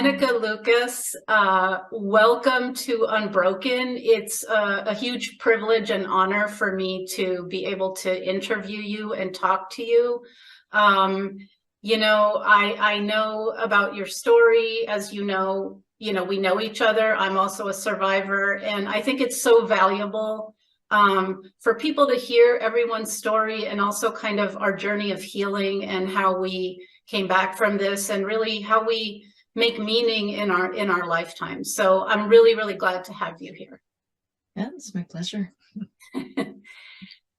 Anneke Lucas, welcome to Unbroken. It's a huge privilege and honor for me to be able to interview you and talk to you. I know about your story. As we know each other. I'm also a survivor, and I think it's so valuable for people to hear everyone's story and also kind of our journey of healing and how we came back from this and really how we make meaning in our lifetime. So I'm really, really glad to have you here. Yeah, it's my pleasure.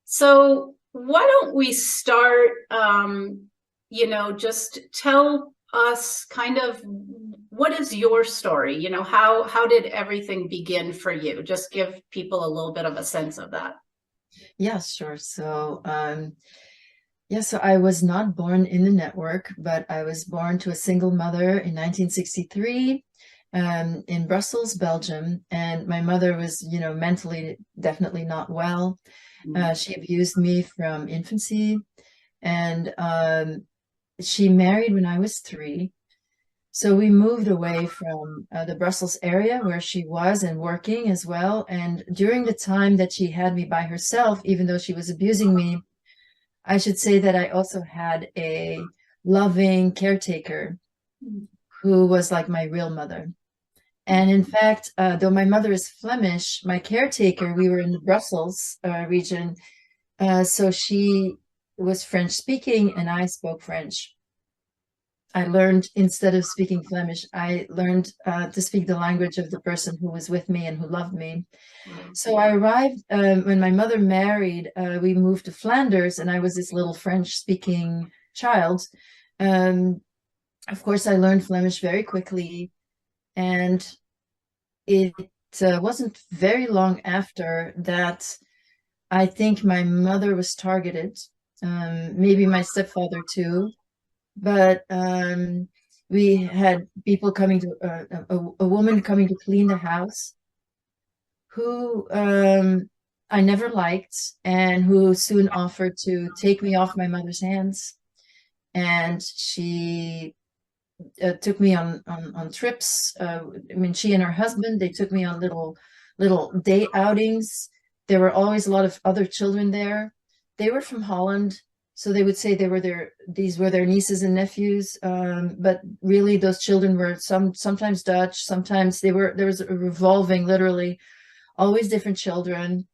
So why don't we start, just tell us kind of what is your story? How did everything begin for you? Just give people a little bit of a sense of that. Yeah, sure. So so I was not born in the network, but I was born to a single mother in 1963 in Brussels, Belgium. And my mother was, mentally definitely not well. She abused me from infancy, and she married when I was 3. So we moved away from the Brussels area where she was and working as well. And during the time that she had me by herself, even though she was abusing me, I should say that I also had a loving caretaker who was like my real mother. And in fact, though my mother is Flemish, my caretaker, we were in the Brussels region, so she was French speaking and I spoke French. I learned, instead of speaking Flemish, I learned to speak the language of the person who was with me and who loved me. So I arrived when my mother married. We moved to Flanders, and I was this little French-speaking child. Of course, I learned Flemish very quickly, and it wasn't very long after that I think my mother was targeted, maybe my stepfather too. But we had people coming to a woman coming to clean the house who I never liked, and who soon offered to take me off my mother's hands. And she took me on trips. She and her husband, they took me on little day outings. There were always a lot of other children there. They were from Holland. So they would say these were their nieces and nephews, but really those children were sometimes Dutch, sometimes there was a revolving, literally, always different children,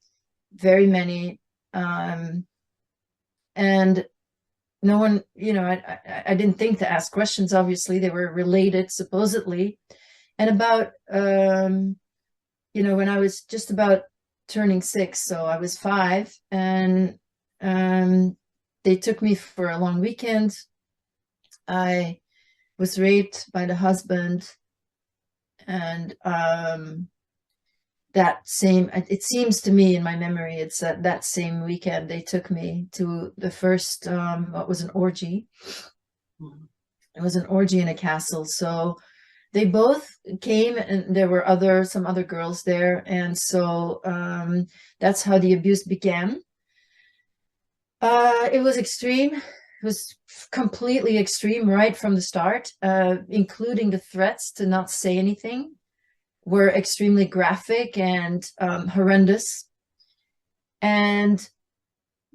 very many, and no one, I didn't think to ask questions. Obviously, they were related, supposedly, and about, when I was just about turning 6, so I was 5, and they took me for a long weekend. I was raped by the husband, and it seems to me in my memory, it's that same weekend they took me to the first, what was an orgy. It was an orgy in a castle. So they both came, and there were some other girls there. And so that's how the abuse began. It was extreme. It was completely extreme right from the start, including the threats to not say anything were extremely graphic and horrendous. And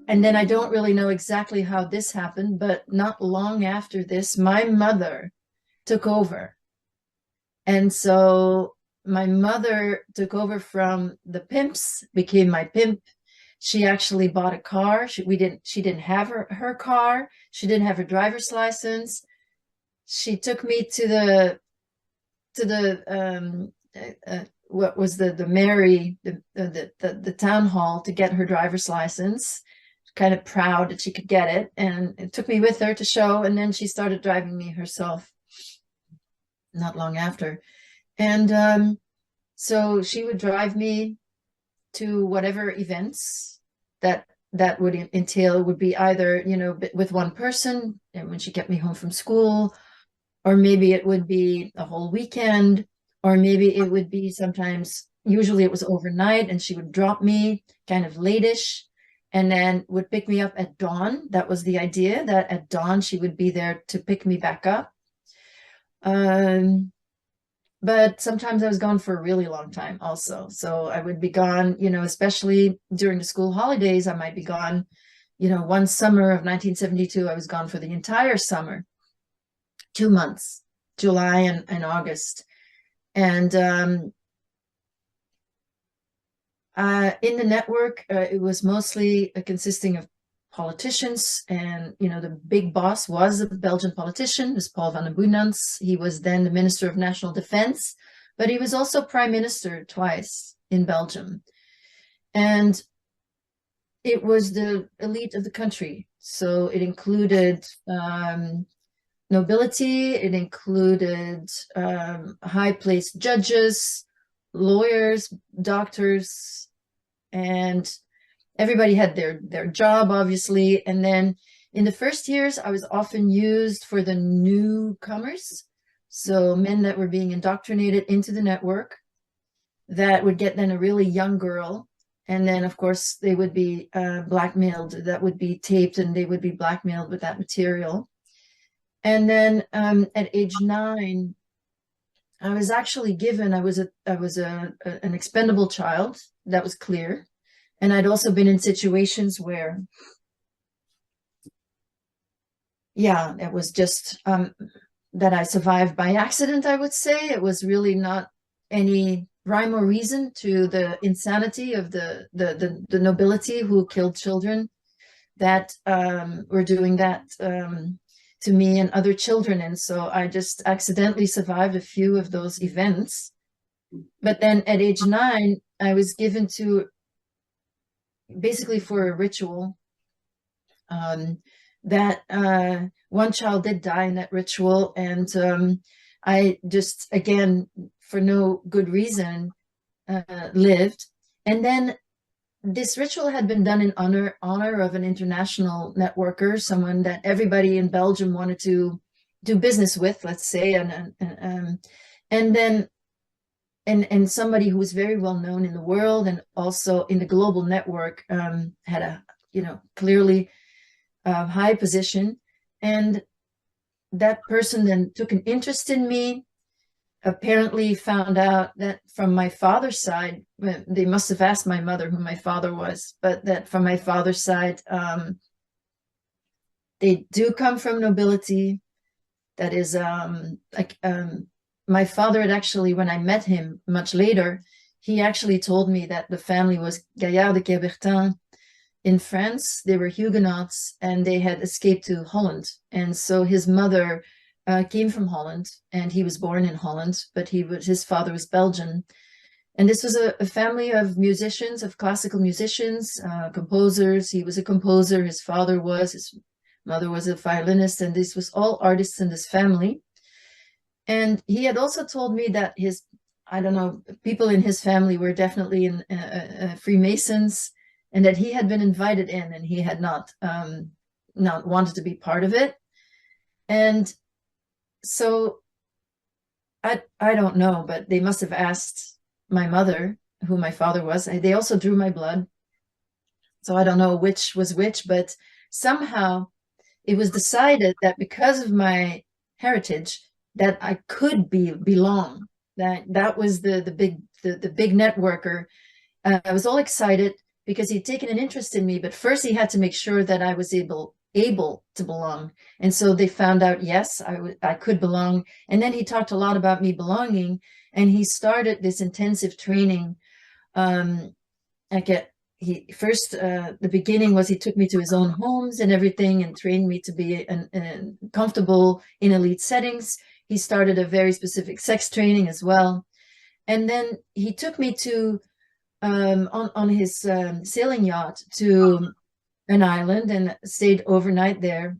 then I don't really know exactly how this happened, but not long after this, my mother took over. And so my mother took over from the pimps, became my pimp. She actually bought a car. She didn't have her car. She didn't have her driver's license. She took me to the what was the Mary, the town hall, to get her driver's license. Kind of proud that she could get it, and it took me with her to show. And then she started driving me herself not long after. And so she would drive me to whatever events that would entail. It would be either, with one person, and when she kept me home from school, or maybe it would be a whole weekend, or maybe it would be sometimes, usually it was overnight, and she would drop me kind of late-ish, and then would pick me up at dawn. That was the idea, that at dawn she would be there to pick me back up. but sometimes I was gone for a really long time also. So I would be gone, especially during the school holidays. I might be gone, one summer of 1972, I was gone for the entire summer, 2 months, July and August. And in the network, it was mostly consisting of politicians, and the big boss was a Belgian politician, was Paul van den Boenans. He was then the Minister of National Defense, but he was also Prime Minister twice in Belgium. And it was the elite of the country. So it included nobility, it included high-placed judges, lawyers, doctors, and everybody had their job, obviously. And then in the first years, I was often used for the newcomers. So men that were being indoctrinated into the network that would get then a really young girl. And then, of course, they would be blackmailed. That would be taped, and they would be blackmailed with that material. And then at age 9, I was actually given, I was an expendable child. That was clear. And I'd also been in situations where, yeah, it was just that I survived by accident, I would say. It was really not any rhyme or reason to the insanity of the nobility who killed children that were doing that to me and other children. And so I just accidentally survived a few of those events. But then at age 9, I was given to basically for a ritual that one child did die in that ritual. And I just, again, for no good reason, lived. And then this ritual had been done in honor of an international networker, someone that everybody in Belgium wanted to do business with, let's say, and then somebody who was very well known in the world and also in the global network, had a clearly high position. And that person then took an interest in me. Apparently found out that from my father's side, they must have asked my mother who my father was, but that from my father's side, they do come from nobility. That is, my father had actually, when I met him much later, he actually told me that the family was Gaillard de Québertin in France. They were Huguenots and they had escaped to Holland. And so his mother came from Holland, and he was born in Holland, but his father was Belgian. And this was a family of musicians, of classical musicians, composers. He was a composer, his mother was a violinist, and this was all artists in this family. And he had also told me that people in his family were definitely in Freemasons, and that he had been invited in and he had not wanted to be part of it. And so I don't know, but they must have asked my mother who my father was. They also drew my blood. So I don't know which was which, but somehow it was decided that because of my heritage that I could belong. That was the big networker. I was all excited because he'd taken an interest in me, but first he had to make sure that I was able to belong. And so they found out, yes, I could belong. And then he talked a lot about me belonging, and he started this intensive training. The beginning was he took me to his own homes and everything and trained me to be comfortable in elite settings. He started a very specific sex training as well. And then he took me to on his sailing yacht to an island and stayed overnight there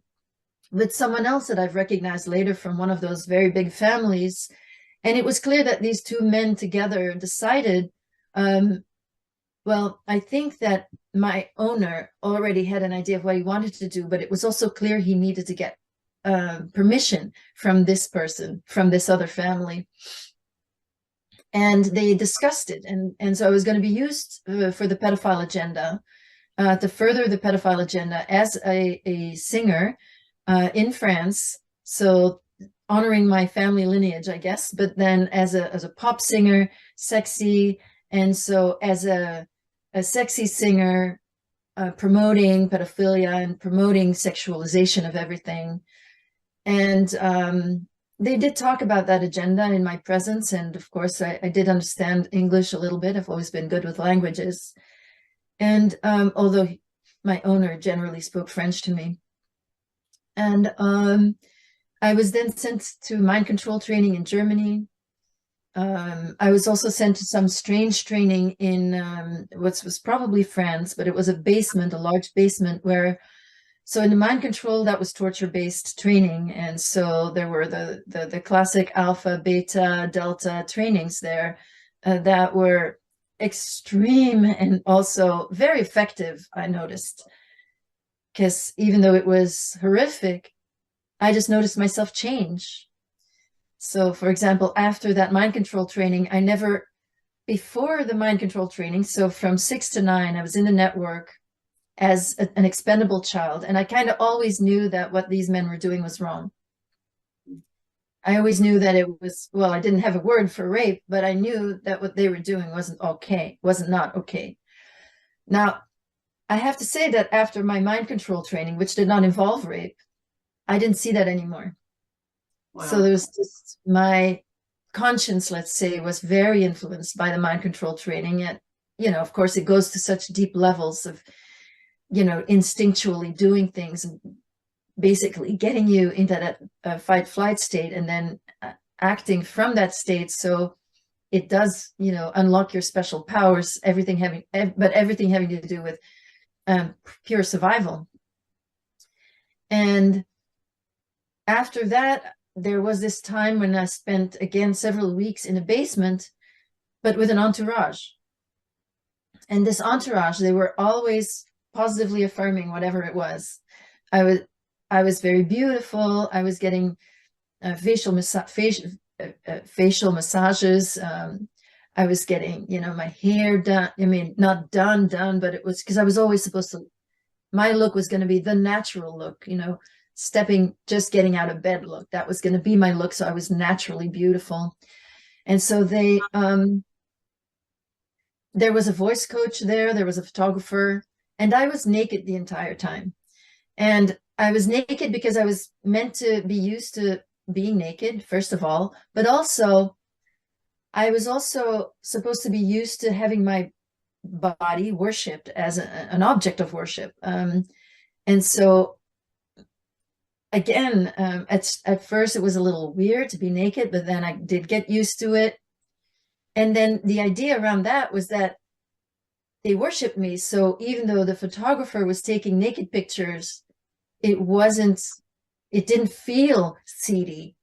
with someone else that I've recognized later from one of those very big families. And it was clear that these two men together decided, well, I think that my owner already had an idea of what he wanted to do, but it was also clear he needed to get permission from this person, from this other family. And they discussed it. And so I was going to be used for the pedophile agenda, to further the pedophile agenda as a singer in France. So honoring my family lineage, I guess, but then as a pop singer, sexy. And so as a sexy singer, promoting pedophilia and promoting sexualization of everything. And they did talk about that agenda in my presence. And of course, I did understand English a little bit. I've always been good with languages. And although my owner generally spoke French to me. And I was then sent to mind control training in Germany. I was also sent to some strange training in what was probably France, but it was a basement, a large basement where, so in the mind control, that was torture-based training. And so there were the classic alpha, beta, delta trainings there that were extreme and also very effective, I noticed. Because even though it was horrific, I just noticed myself change. So, for example, after that mind control training, before the mind control training, so from 6 to 9, I was in the network as an expendable child. And I kind of always knew that what these men were doing was wrong. I always knew that it was, well, I didn't have a word for rape, but I knew that what they were doing wasn't not okay. Now, I have to say that after my mind control training, which did not involve rape, I didn't see that anymore. Wow. So there was just, my conscience, let's say, was very influenced by the mind control training. And, of course, it goes to such deep levels of, instinctually doing things and basically getting you into that fight-flight state and then acting from that state. So it does, unlock your special powers, everything having to do with pure survival. And after that, there was this time when I spent, again, several weeks in a basement, but with an entourage. And this entourage, they were always positively affirming whatever it was. I was very beautiful. I was getting facial massages. I was getting, my hair done. I mean, not done, but it was because I was always supposed to, my look was going to be the natural look, just getting out of bed look. That was going to be my look. So I was naturally beautiful. And so there was a voice coach there was a photographer, and I was naked the entire time. And I was naked because I was meant to be used to being naked, first of all, but also I was also supposed to be used to having my body worshipped as an object of worship. And so again, at first it was a little weird to be naked, but then I did get used to it. And then the idea around that was that they worshiped me. So even though the photographer was taking naked pictures, it didn't feel seedy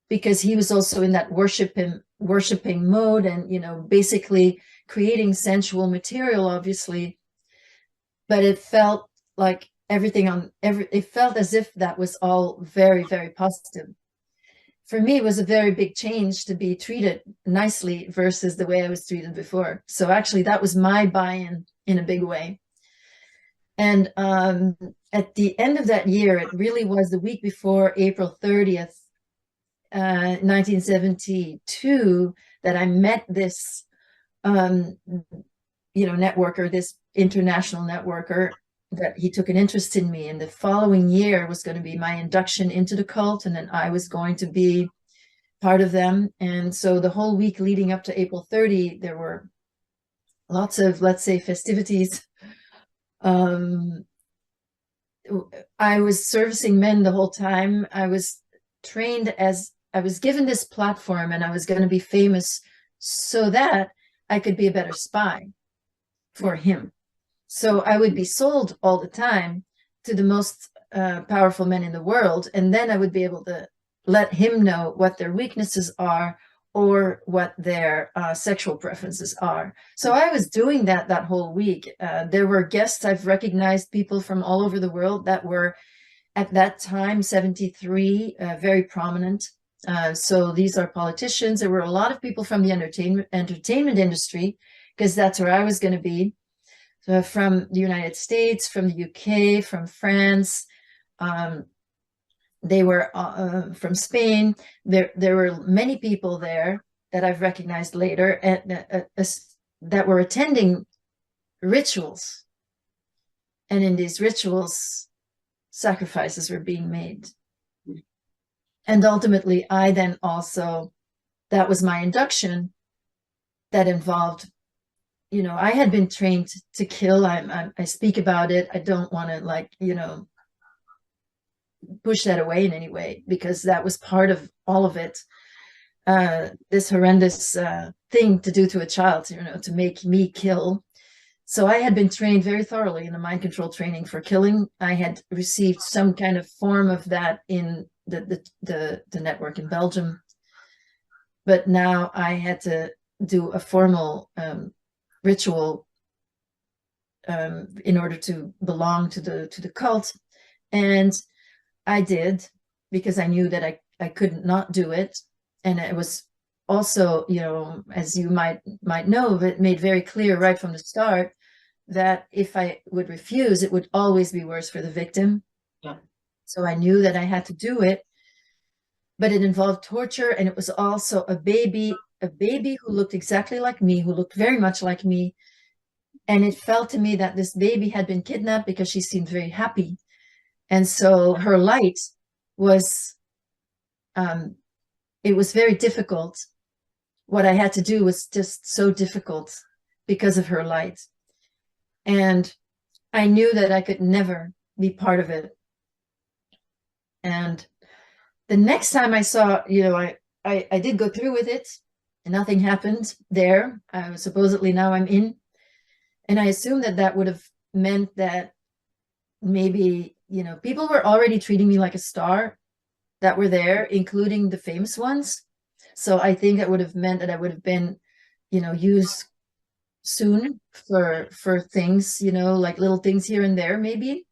because he was also in that worshiping mode and, basically creating sensual material, obviously. But it felt like it felt as if that was all very, very positive. For me, it was a very big change to be treated nicely versus the way I was treated before. So actually, that was my buy-in in a big way. And at the end of that year, it really was the week before April 30th, 1972, that I met this, networker, this international networker, that he took an interest in me. And the following year was going to be my induction into the cult, and then I was going to be part of them. And so the whole week leading up to April 30, there were lots of, let's say, festivities. I was servicing men the whole time. I was trained I was given this platform, and I was going to be famous so that I could be a better spy for him. So I would be sold all the time to the most powerful men in the world. And then I would be able to let him know what their weaknesses are or what their sexual preferences are. So I was doing that whole week. There were guests. I've recognized people from all over the world that were at that time, 73, very prominent. So these are politicians. There were a lot of people from the entertainment industry, because that's where I was going to be. From the United States, from the UK, from France, They were from Spain. There were many people there that I've recognized later, and that were attending rituals. And in these rituals, sacrifices were being made. And ultimately, I then also, that was my induction that involved, I had been trained to kill. I speak about it. I don't want to push that away in any way, because that was part of all of it. This horrendous thing to do to a child, to make me kill. So I had been trained very thoroughly in the mind control training for killing. I had received some kind of form of that in the network in Belgium. But now I had to do a formal ritual in order to belong to the cult. And I did, because I knew that I could not do it. And it was also, as you might know, it made very clear right from the start that if I would refuse, it would always be worse for the victim. Yeah. So I knew that I had to do it, but it involved torture, and it was also a baby who looked exactly like me, who looked very much like me. And it felt to me that this baby had been kidnapped because she seemed very happy. And so her light was, it was very difficult. What I had to do was just so difficult because of her light. And I knew that I could never be part of it. And the next time I saw, I did go through with it, and nothing happened there. Supposedly now I'm in. And I assumed that would have meant that maybe, people were already treating me like a star that were there, including the famous ones. So I think it would have meant that I would have been, used soon for things, like little things here and there, maybe.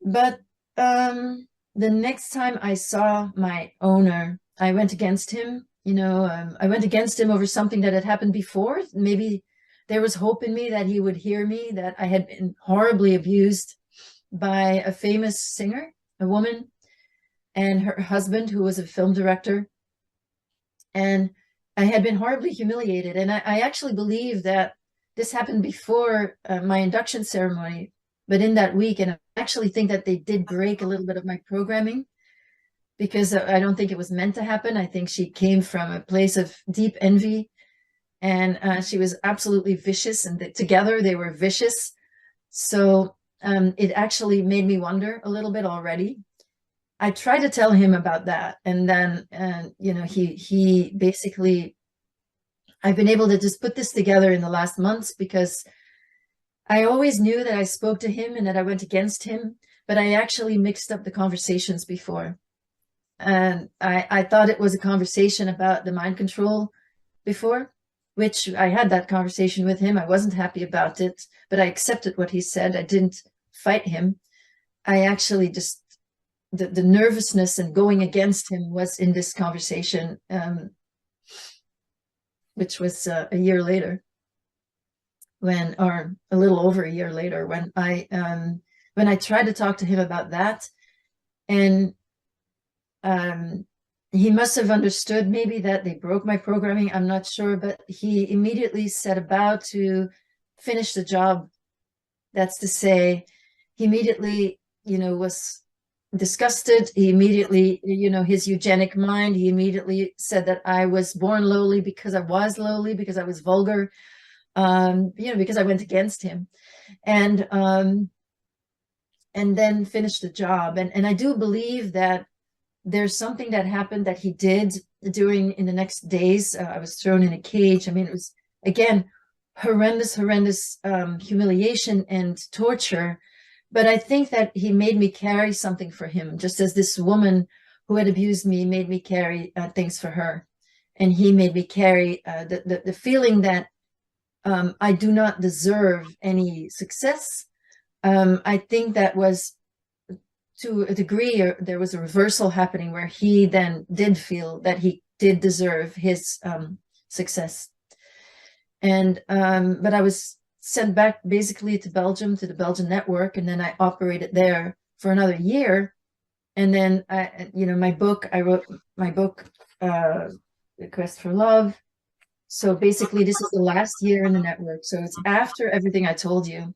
But the next time I saw my owner, I went against him. I went against him over something that had happened before. Maybe there was hope in me that he would hear me, that I had been horribly abused by a famous singer, a woman, and her husband, who was a film director. And I had been horribly humiliated. And I actually believe that this happened before my induction ceremony, but in that week. And I actually think that they did break a little bit of my programming, because I don't think it was meant to happen. I think she came from a place of deep envy, and she was absolutely vicious, and together they were vicious. So it actually made me wonder a little bit already. I tried to tell him about that, and then he basically, I've been able to just put this together in the last months, because I always knew that I spoke to him and that I went against him, but I actually mixed up the conversations before. And I thought it was a conversation about the mind control before, which I had that conversation with him. I wasn't happy about it, but I accepted what he said. I didn't fight him. I actually just, the nervousness and going against him was in this conversation, which was a year later, or a little over a year later, when I tried to talk to him about that. And he must have understood maybe that they broke my programming. I'm not sure, but he immediately set about to finish the job. That's to say, he immediately, was disgusted. He immediately, his eugenic mind, he immediately said that I was born lowly because I was lowly, because I was vulgar, because I went against him. And then finished the job. And I do believe that there's something that happened that he did in the next days. I was thrown in a cage. I mean, it was, again, horrendous humiliation and torture. But I think that he made me carry something for him, just as this woman who had abused me made me carry things for her. And he made me carry the feeling that I do not deserve any success. I think that was, to a degree, there was a reversal happening, where he then did feel that he did deserve his success. And but I was sent back basically to Belgium, to the Belgian network, and then I operated there for another year. And then I wrote my book, The Quest for Love. So basically, this is the last year in the network. So it's after everything I told you.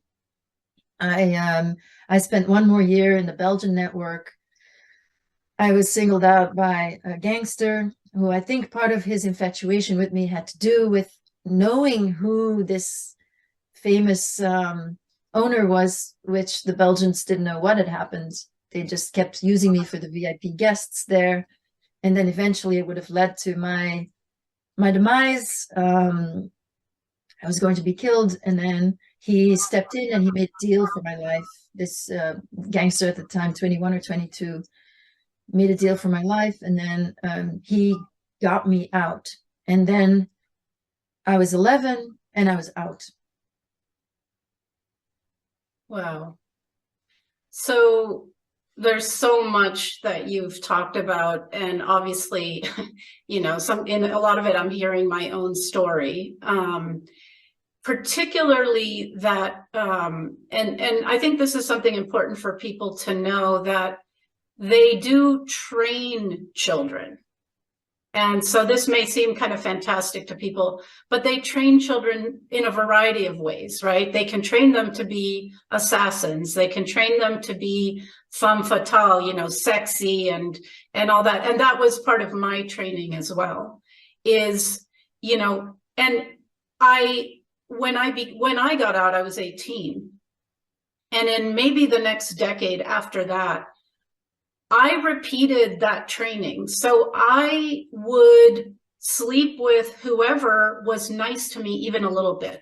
I spent one more year in the Belgian network. I was singled out by a gangster who I think part of his infatuation with me had to do with knowing who this famous owner was, which the Belgians didn't know what had happened. They just kept using me for the VIP guests there. And then eventually it would have led to my demise. I was going to be killed, and then he stepped in and he made a deal for my life. This gangster at the time, 21 or 22, made a deal for my life, and then he got me out. And then I was 11 and I was out. Wow. So there's so much that you've talked about, and obviously, in a lot of it, I'm hearing my own story. Particularly that, and I think this is something important for people to know, that they do train children. And so this may seem kind of fantastic to people, but they train children in a variety of ways, right? They can train them to be assassins. They can train them to be femme fatale, sexy and all that. And that was part of my training as well, and when I got out, I was 18. And in maybe the next decade after that, I repeated that training. So I would sleep with whoever was nice to me, even a little bit.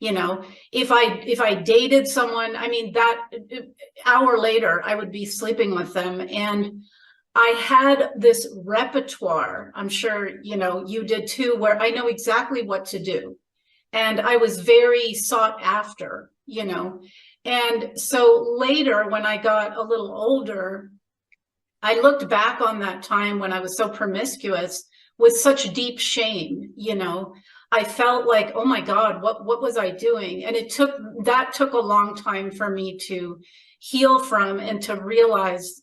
If I dated someone, that hour later, I would be sleeping with them. And I had this repertoire, I'm sure, you did too, where I know exactly what to do. And I was very sought after, And so later, when I got a little older, I looked back on that time when I was so promiscuous with such deep shame. I felt like, oh my God, what was I doing? And that took a long time for me to heal from, and to realize,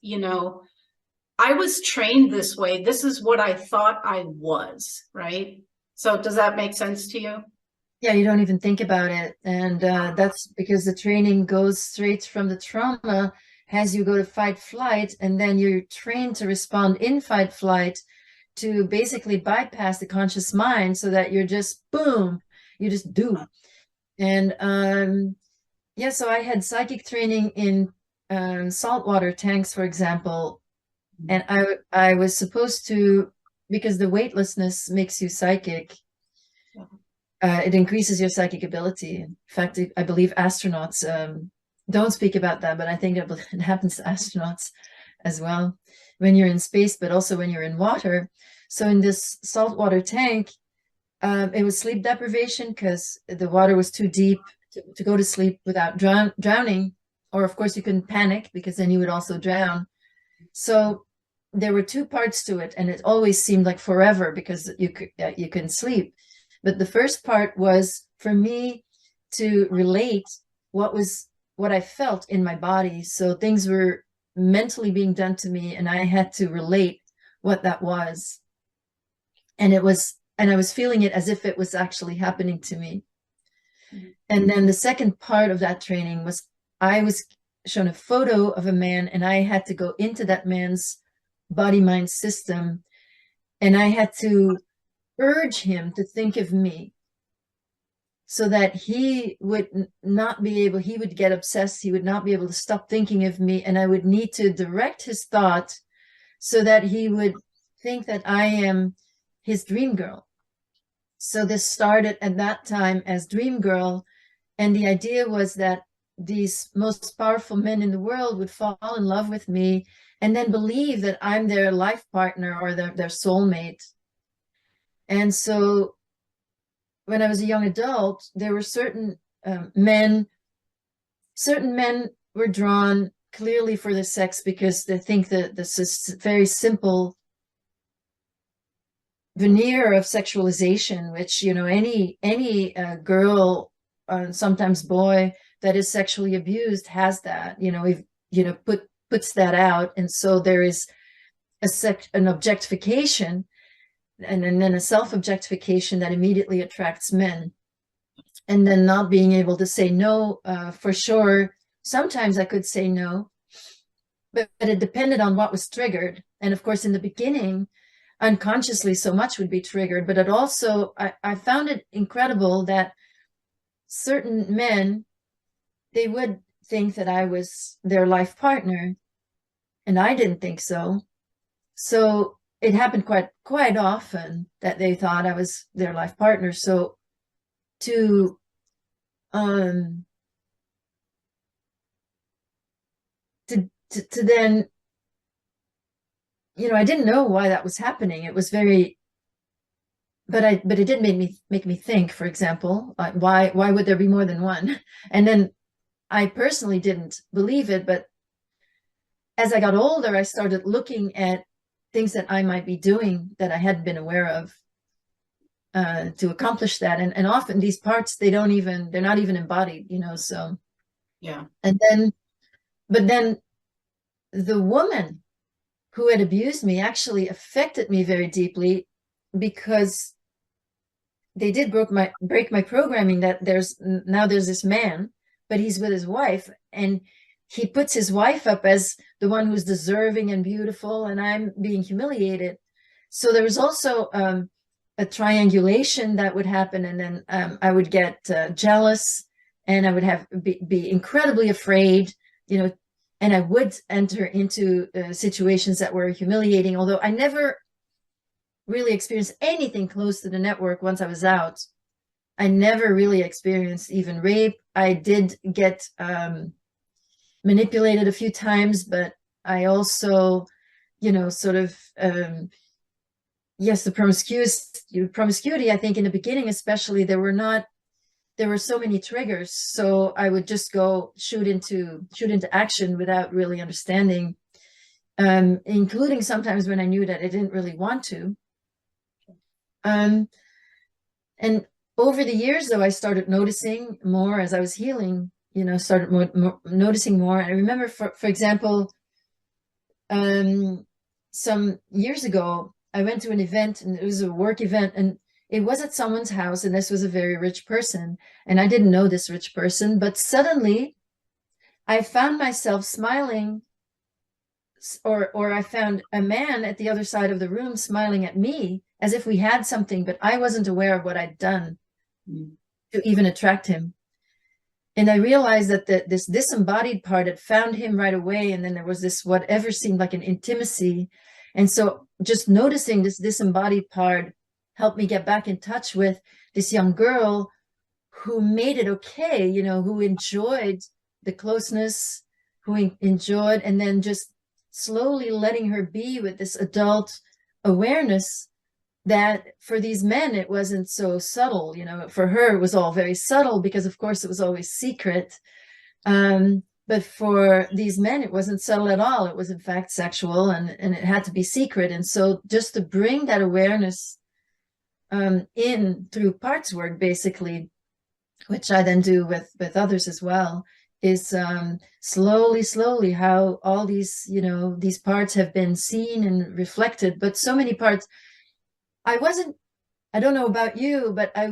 I was trained this way. This is what I thought I was, right? So does that make sense to you? Yeah, you don't even think about it. And that's because the training goes straight from the trauma as you go to fight flight, and then you're trained to respond in fight flight to basically bypass the conscious mind, so that you're just boom, you just do. And yeah, so I had psychic training in saltwater tanks, for example, and I was supposed to, because the weightlessness makes you psychic. It increases your psychic ability. In fact, I believe astronauts don't speak about that, but I think it happens to astronauts as well when you're in space, but also when you're in water. So in this saltwater tank, it was sleep deprivation because the water was too deep to go to sleep without drowning. Or of course you couldn't panic, because then you would also drown. So there were two parts to it, and it always seemed like forever because you couldn't sleep. But the first part was for me to relate what I felt in my body. So things were mentally being done to me, and I had to relate what that was. And I was feeling it as if it was actually happening to me. Mm-hmm. And then the second part of that training was I was shown a photo of a man, and I had to go into that man's body-mind system, and I had to urge him to think of me, so that he would not be able, he would get obsessed, he would not be able to stop thinking of me, and I would need to direct his thought so that he would think that I am his dream girl. So this started at that time as dream girl, and the idea was that these most powerful men in the world would fall in love with me and then believe that I'm their life partner or their soulmate. And so when I was a young adult, there were certain men were drawn clearly for the sex because they think that this is very simple veneer of sexualization, which, any girl, sometimes boy, that is sexually abused has that, we've, put puts that out. And so there is an objectification and then a self-objectification that immediately attracts men. And then not being able to say no, for sure. Sometimes I could say no, but it depended on what was triggered. And of course, in the beginning, unconsciously, so much would be triggered. But it also, I found it incredible that certain men, they would think that I was their life partner, and I didn't think so. So it happened quite often that they thought I was their life partner. So to then, I didn't know why that was happening. It was very, but it did make me think, for example, why would there be more than one? And then I personally didn't believe it, but as I got older, I started looking at things that I might be doing that I hadn't been aware of to accomplish that. And often these parts, they're not even embodied, so. Yeah. But then the woman who had abused me actually affected me very deeply, because they did break my programming that there's this man, but he's with his wife, and he puts his wife up as the one who's deserving and beautiful, and I'm being humiliated. So there was also a triangulation that would happen, and then I would get jealous, and I would be incredibly afraid, and I would enter into situations that were humiliating, although I never really experienced anything close to the network once I was out. I never really experienced even rape. I did get manipulated a few times, but I also, sort of, yes, the promiscuity, I think in the beginning, especially, there were so many triggers. So I would just go shoot into action without really understanding, including sometimes when I knew that I didn't really want to. And over the years, though, I started noticing more as I was healing, started more noticing more. I remember, for example, some years ago, I went to an event, and it was a work event, and it was at someone's house, and this was a very rich person, and I didn't know this rich person, but suddenly I found myself smiling, or I found a man at the other side of the room smiling at me as if we had something, but I wasn't aware of what I'd done to even attract him. And I realized that this disembodied part had found him right away, and then there was this whatever seemed like an intimacy. And so just noticing this disembodied part helped me get back in touch with this young girl who made it okay, who enjoyed the closeness, who enjoyed, and then just slowly letting her be with this adult awareness that for these men, it wasn't so subtle. For her, it was all very subtle because, of course, it was always secret. But for these men, it wasn't subtle at all. It was, in fact, sexual, and it had to be secret. And so just to bring that awareness in through parts work, basically, which I then do with others as well, is slowly how all these, these parts have been seen and reflected. But so many parts, I don't know about you, but I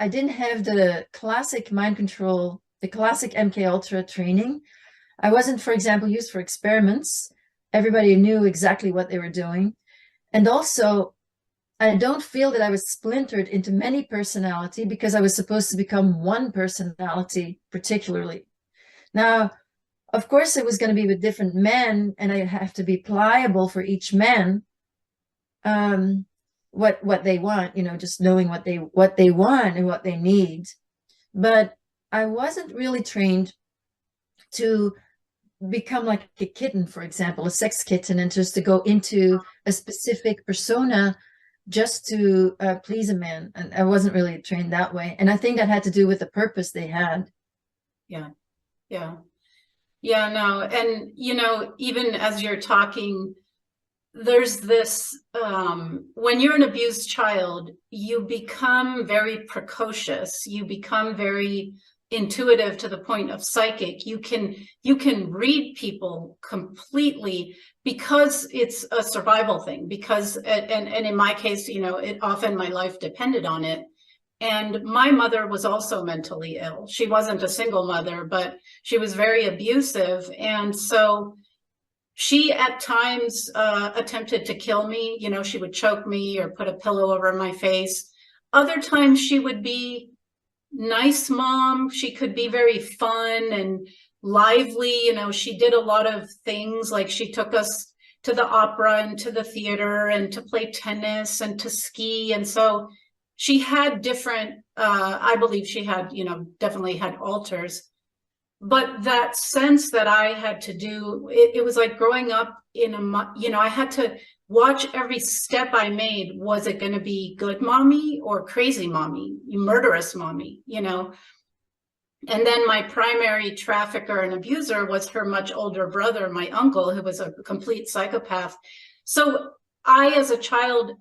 didn't have the classic mind control, the classic MK Ultra training. I wasn't, for example, used for experiments. Everybody knew exactly what they were doing. And also, I don't feel that I was splintered into many personality, because I was supposed to become one personality particularly. Now, of course, it was going to be with different men, and I have to be pliable for each man. What they want, just knowing what they want and what they need. But I wasn't really trained to become like a kitten, for example, a sex kitten, and just to go into a specific persona just to please a man. And I wasn't really trained that way. And I think that had to do with the purpose they had. Yeah. No. And, even as you're talking, there's this, when you're an abused child, you become very precocious. You become very intuitive to the point of psychic. You can read people completely because it's a survival thing, because, and in my case, you know, it often my life depended on it. And my mother was also mentally ill. She wasn't a single mother, but she was very abusive. And so she at times attempted to kill me. You know, she would choke me or put a pillow over my face. Other times she would be nice mom. She could be very fun and lively. You know, she did a lot of things, like she took us to the opera and to the theater and to play tennis and to ski. And so she had different, I believe she had, you know, definitely had alters. But that sense that I had to do, it was like growing up in a, you know, I had to watch every step I made. Was it going to be good mommy or crazy mommy, murderous mommy, you know? And then my primary trafficker and abuser was her much older brother, my uncle, who was a complete psychopath. So I, as a child,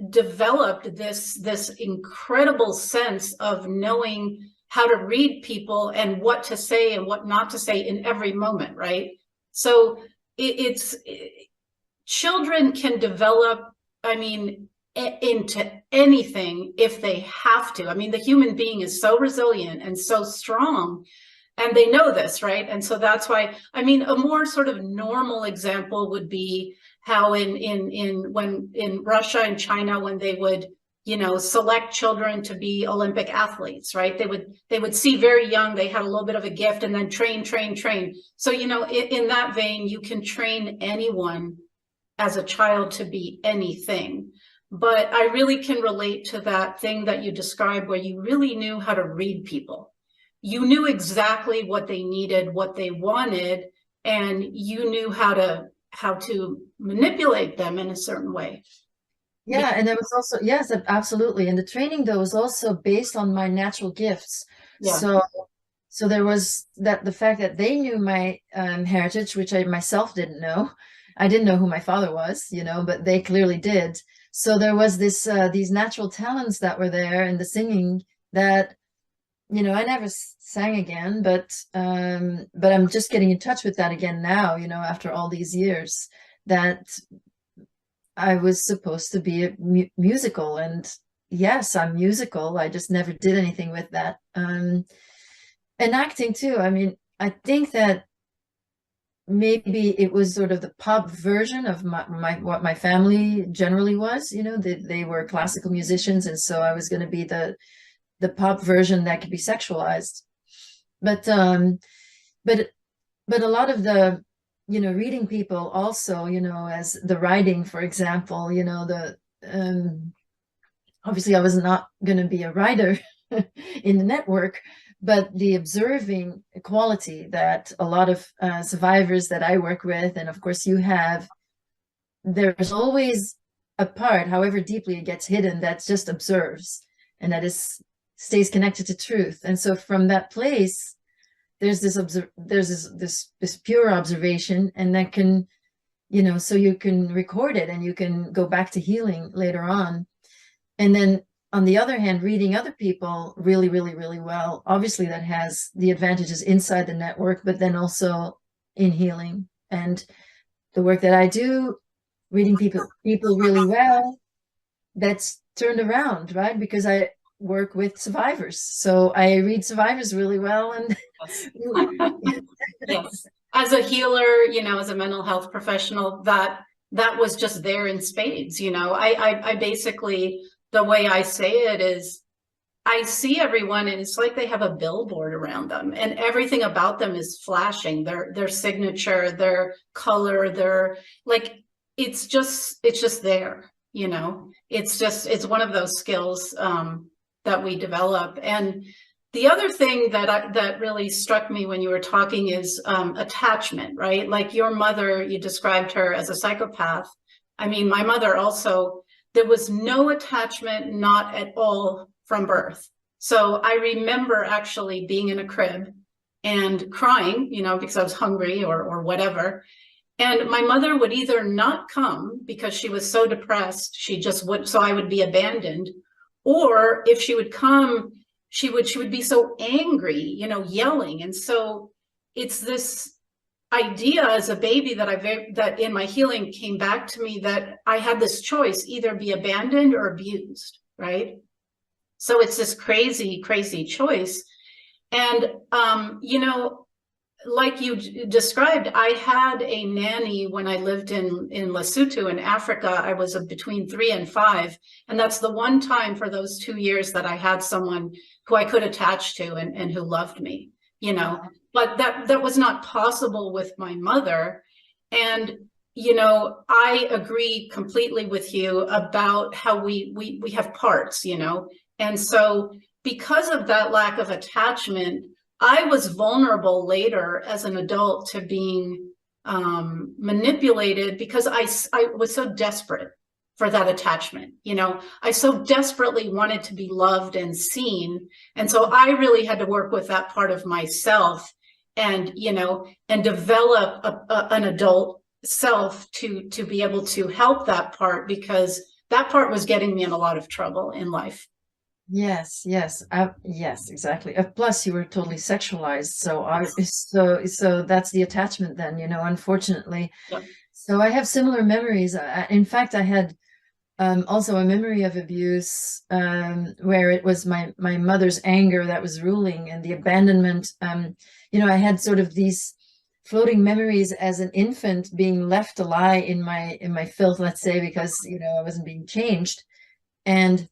developed this incredible sense of knowing how to read people and what to say and what not to say in every moment, right? So children can develop, I mean, into anything if they have to. I mean, the human being is so resilient and so strong, and they know this, right? And so that's why, I mean, a more sort of normal example would be how in Russia and China, when they would, you know, select children to be Olympic athletes, right? They would see very young, they had a little bit of a gift, and then train. So, you know, in that vein, you can train anyone as a child to be anything. But I really can relate to that thing that you described, where you really knew how to read people. You knew exactly what they needed, what they wanted, and you knew how to manipulate them in a certain way. Yeah, and there was also, yes, absolutely. And the training, though, was also based on my natural gifts. Yeah. So there was that, the fact that they knew my heritage, which I myself didn't know. I didn't know who my father was, you know, but they clearly did. So there was this these natural talents that were there, and the singing that, you know, I never sang again, but I'm just getting in touch with that again now, you know, after all these years, that I was supposed to be a musical. And yes, I'm musical. I just never did anything with that. And acting too. I mean, I think that maybe it was sort of the pop version of what my family generally was. You know, they were classical musicians, and so I was going to be the pop version that could be sexualized. But a lot of the, you know, reading people also, you know, as the writing, for example, you know, obviously I was not going to be a writer in the network, but the observing quality that a lot of survivors that I work with, and of course you have, there's always a part, however deeply it gets hidden, that just observes, and that stays connected to truth. And so from that place, there's this pure observation, and that can, you know, so you can record it and you can go back to healing later on. And then on the other hand, reading other people really, really, really well, obviously that has the advantages inside the network, but then also in healing. And the work that I do, reading people really well, that's turned around, right? Because I work with survivors, so I read survivors really well. And yes, as a healer, you know, as a mental health professional, that was just there in spades. You know, I basically, the way I say it is, I see everyone and it's like they have a billboard around them, and everything about them is flashing, their signature, their color, their, like, it's just there, you know. It's one of those skills that we develop. And the other thing that really struck me when you were talking is attachment, right? Like your mother, you described her as a psychopath. I mean, my mother also, there was no attachment, not at all, from birth. So I remember actually being in a crib and crying, you know, because I was hungry or whatever. And my mother would either not come because she was so depressed, she just would, so I would be abandoned. Or if she would come, she would be so angry, yelling. And so it's this idea as a baby that in my healing came back to me, that I had this choice, either be abandoned or abused, right? So it's this crazy, crazy choice. And, like you described, I had a nanny when I lived in Lesotho in Africa. I was between 3 and 5. And that's the one time for those 2 years that I had someone who I could attach to and who loved me, but that was not possible with my mother. And, I agree completely with you about how we have parts, and so because of that lack of attachment, I was vulnerable later as an adult to being manipulated, because I was so desperate for that attachment. I so desperately wanted to be loved and seen. And so I really had to work with that part of myself and, and develop an adult self to be able to help that part, because that part was getting me in a lot of trouble in life. Yes, yes, yes, exactly. Plus, you were totally sexualized, so that's the attachment then, unfortunately. Yeah. So I have similar memories. In fact, I had also a memory of abuse, where it was my mother's anger that was ruling, and the abandonment. I had sort of these floating memories as an infant, being left to lie in my filth, let's say, because I wasn't being changed. And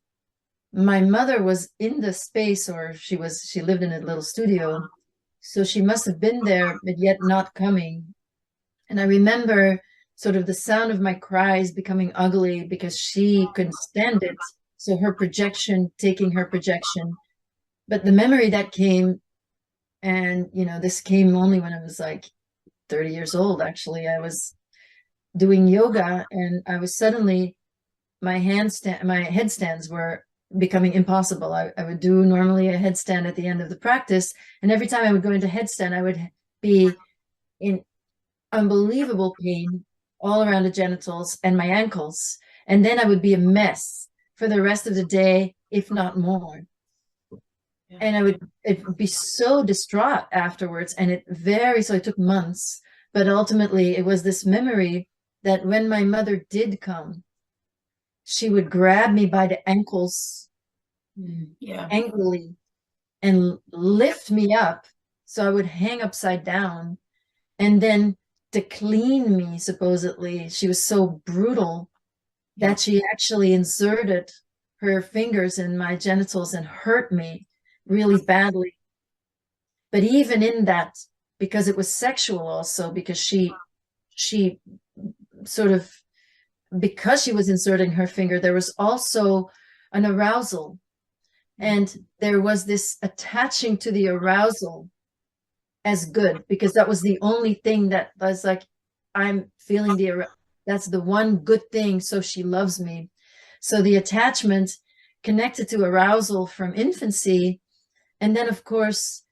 my mother was in the space, or she lived in a little studio, so she must have been there but yet not coming. And I remember sort of the sound of my cries becoming ugly because she couldn't stand it, so her projection taking her projection. But the memory that came, and this came only when I was like 30 years old. Actually, I was doing yoga, and I was suddenly, my headstands were becoming impossible. I would do normally a headstand at the end of the practice, and every time I would go into headstand, I would be in unbelievable pain all around the genitals and my ankles, and then I would be a mess for the rest of the day, if not more. Yeah. And it would be so distraught afterwards, and so it took months, but ultimately it was this memory that when my mother did come, she would grab me by the ankles, angrily, and lift me up so I would hang upside down. And then to clean me, supposedly, she was so brutal that she actually inserted her fingers in my genitals and hurt me really badly. But even in that, because it was sexual also, because she sort of, because she was inserting her finger, there was also an arousal. And there was this attaching to the arousal as good, because that was the only thing that was like, I'm feeling that's the one good thing, so she loves me. So the attachment connected to arousal from infancy. And then, of course,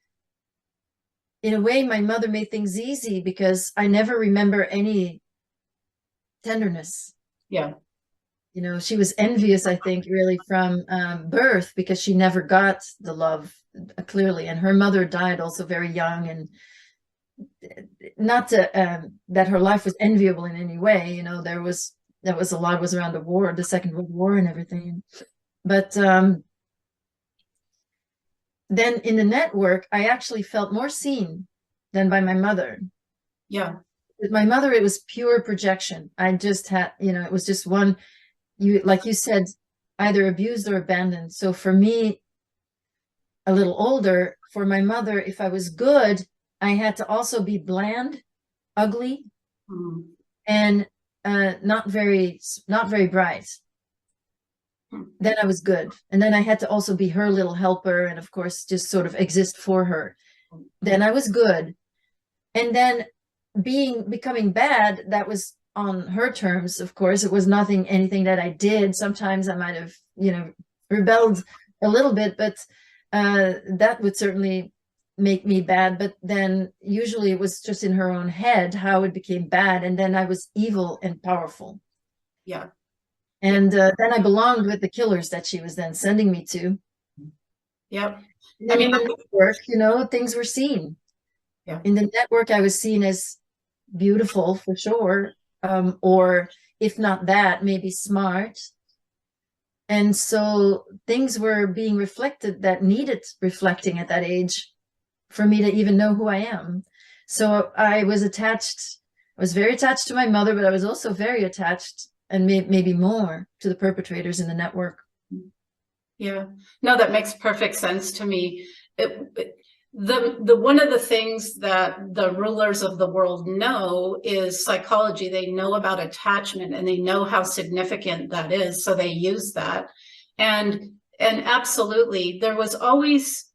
in a way, my mother made things easy, because I never remember any tenderness. Yeah. She was envious, I think, really from birth, because she never got the love, clearly. And her mother died also very young, and not to, that her life was enviable in any way. There was a lot was around the Second World War and everything. But then in the network, I actually felt more seen than by my mother. Yeah. With my mother, it was pure projection. I just had, it was just one, like you said, either abused or abandoned. So for me, a little older, for my mother, if I was good, I had to also be bland, ugly, and not very bright. Then I was good. And then I had to also be her little helper, and of course just sort of exist for her. Then I was good. And then becoming bad, that was on her terms, of course. It was anything that I did. Sometimes I might have, rebelled a little bit, but that would certainly make me bad. But then usually it was just in her own head how it became bad, and then I was evil and powerful. Yeah. And then I belonged with the killers that she was then sending me to. Yep. And I then mean, in the network, things were seen. yeah. In the network, I was seen as beautiful for sure, or if not that, maybe smart. And so things were being reflected that needed reflecting at that age for me to even know who I am. So I was attached, I was very attached to my mother, but I was also very attached and maybe more to the perpetrators in the network. Yeah, no, that makes perfect sense to me. The one of the things that the rulers of the world know is psychology. They know about attachment and they know how significant that is. So they use that. And absolutely, there was always,